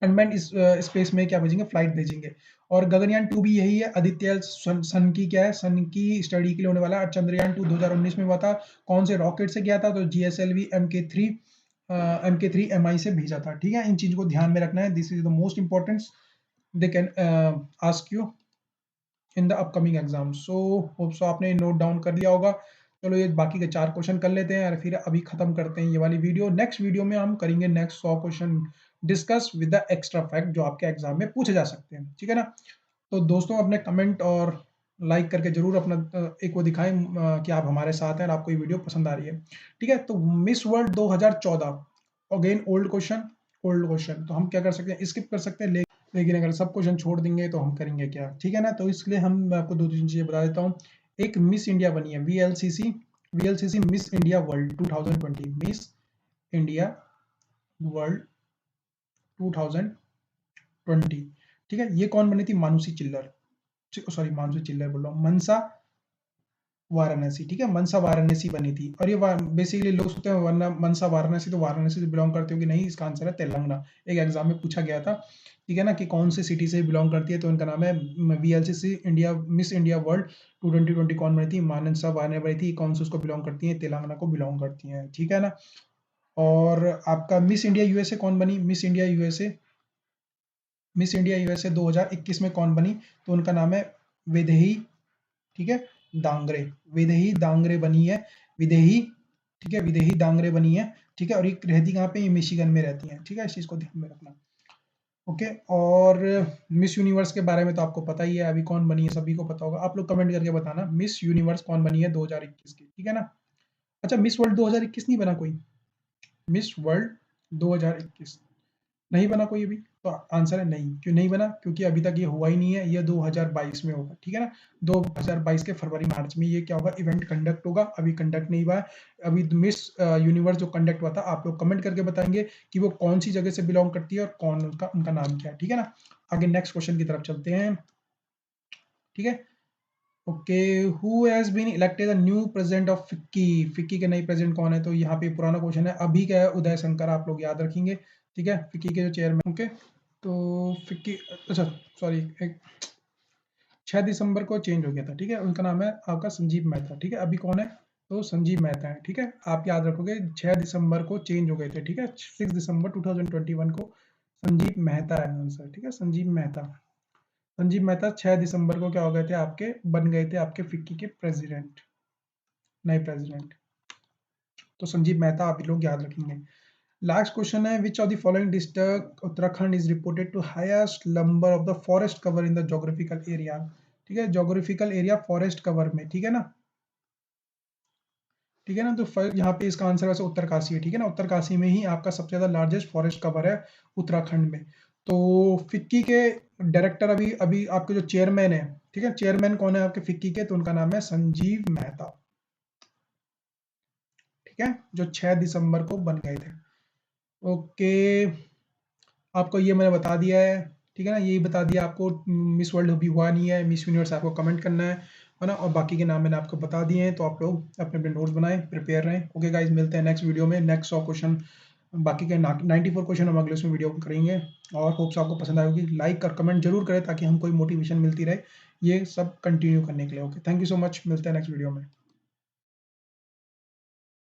A: अनमैन्ड इस स्पेस में क्या भेजेंगे, फ्लाइट भेजेंगे। और गगनयान 2 भी यही है, आदित्य सन की क्या है, सन की स्टडी के लिए होने वाला है। चंद्रयान 2 2019 में हुआ था, कौन से रॉकेट से गया था, तो GSLV MK3 MI से भेजा था, ठीक है। इन चीजों को ध्यान में रखना है, this is the most important, they can ask you in the upcoming exam. So hope so आपने नोट डाउन कर लिया होगा। चलो ये बाकी के 4 क्वेश्चन कर लेते हैं और फिर अभी खत्म करते हैं ये वाली वीडियो। नेक्स्ट वीडियो में हम करेंगे next 100 question discuss with the extra fact जो आपके एग्जाम में पूछे जा सकते हैं, ठीक है ना। तो दोस्तों अपने कमेंट और लाइक करके जरूर अपना एक वो दिखाएं कि आप हमारे साथ हैं और आपको ये वीडियो पसंद आ रही है, ठीक है। तो miss world 2014 again old question, तो हम क्या कर सकते हैं, स्किप कर सकते हैं, लेकिन अगर सब क्वेश्चन छोड़ देंगे तो हम करेंगे क्या, ठीक है ना। तो इसलिए मैं आपको 2-3 चीजें बता देता हूँ। एक मिस इंडिया बनी है, VLCC miss India world 2020, miss India world 2020, ठीक है। ये कौन बनी थी, मानुषी चिल्लर, सॉरी मानुषी चिल्लर बोल रहा हूँ, मनसा वाराणसी, ठीक है, मनसा वाराणसी बनी थी। और ये बेसिकली लोग सोचते हैं वरना मनसा वाराणसी तो वाराणसी से बिलोंग करते हो कि नहीं, इसका आंसर है तेलंगाना। एक एग्जाम में पूछा गया था, ठीक है ना, कि कौन से सिटी से बिलोंग करती है, तो इनका नाम है VLCC India miss India world 2020 कौन बनी थी, मनसा वाराणसी बनी थी। कौन से उसको बिलोंग करती है, तेलंगाना को बिलोंग करती है, ठीक है ना। और आपका मिस इंडिया यूएसए कौन बनी, मिस इंडिया यूएसए 2021 में कौन बनी, तो उनका नाम है विदेही, ठीक है, दांगरे, विदेही दांगरे बनी है, विदेही, ठीक है, विदेही दांगरे बनी है, ठीक है। और ये रहती कहाँ पे, ये मिशिगन में रहती है, ठीक है, इस चीज को ध्यान में रखना। ओके, और मिस यूनिवर्स के बारे में तो आपको पता ही है, अभी कौन बनी है सभी को पता होगा। आप लोग कमेंट करके बताना मिस यूनिवर्स कौन बनी है 2021 की, ठीक है ना। अच्छा, मिस वर्ल्ड 2021 नहीं बना कोई, मिस वर्ल्ड 2021 नहीं बना कोई अभी, तो आंसर है नहीं। क्यों नहीं बना, क्योंकि अभी तक ये हुआ ही नहीं है, ये 2022 में होगा, ठीक है ना। 2022 के फरवरी मार्च में ये क्या होगा, इवेंट कंडक्ट होगा, अभी कंडक्ट नहीं हुआ है। अभी मिस यूनिवर्स जो कंडक्ट हुआ था, आप लोग कमेंट करके बताएंगे कि वो कौन सी जगह से बिलोंग करती है और कौन उनका नाम क्या है, ठीक है ना। आगे नेक्स्ट क्वेश्चन की तरफ चलते हैं, ठीक है। Okay, who has been elected the new president of FICCI, FICCI के नए प्रेसिडेंट कौन है, तो यहाँ पे पुराना क्वेश्चन है, अभी का है उदय शंकर, आप लोग याद रखेंगे, ठीक है, फिक्की के जो चेयरमैन, ओके। तो फिक्की, अच्छा सॉरी, 6 दिसंबर को चेंज हो गया था, ठीक है, उनका नाम है आपका संजीव मेहता, ठीक है। अभी कौन है, तो संजीव मेहता है, ठीक है। आप याद रखोगे 6 दिसंबर को चेंज हो गए थे, ठीक है, 6 दिसंबर 2021 को संजीव मेहता है आंसर, ठीक है, संजीव मेहता। संजीव मेहता 6 दिसंबर को क्या हो गए थे, आपके बन गए थे आपके फिक्की के प्रेसिडेंट, नए प्रेसिडेंट। तो संजीव मेहता आप लोग याद रखेंगे। लास्ट क्वेश्चन है, which of the following district Uttarakhand is reported to highest number of the forest cover in the geographical area, ठीक है, ज्योग्राफिकल एरिया फॉरेस्ट कवर में, ठीक है ना, ठीक है ना। तो यहाँ पे इसका आंसर वैसे उत्तरकाशी है, ठीक है ना, उत्तरकाशी में ही आपका सबसे ज्यादा लार्जेस्ट फॉरेस्ट कवर है उत्तराखंड में। तो फिक्की के डायरेक्टर अभी अभी आपके जो चेयरमैन है, ठीक है, चेयरमैन कौन है आपके फिक्की के, तो उनका नाम है संजीव मेहता, ठीक है, जो 6 दिसंबर को बन गए थे। ओके, आपको ये मैंने बता दिया है, ठीक है ना, यही बता दिया आपको, मिस वर्ल्ड अभी हुआ नहीं है, मिस यूनिवर्स आपको कमेंट करना है ना, और बाकी के नाम मैंने आपको बता दिए हैं, तो आप लोग अपने अपने नोट्स बनाएं, प्रिपेयर रहें। ओके गाइज, मिलते हैं नेक्स्ट वीडियो में, नेक्स्ट 100 क्वेश्चन, बाकी के 94 क्वेश्चन हम अगले उसमें वीडियो करेंगे। और होप्स आपको पसंद आएगी, लाइक और कमेंट जरूर करें ताकि हम कोई मोटिवेशन मिलती रहे ये सब कंटिन्यू करने के लिए। Okay, thank you so much, मिलते हैं नेक्स्ट वीडियो में।